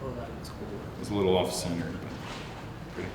Speaker 2: Oh, that's cool.
Speaker 1: It's a little off center, but pretty.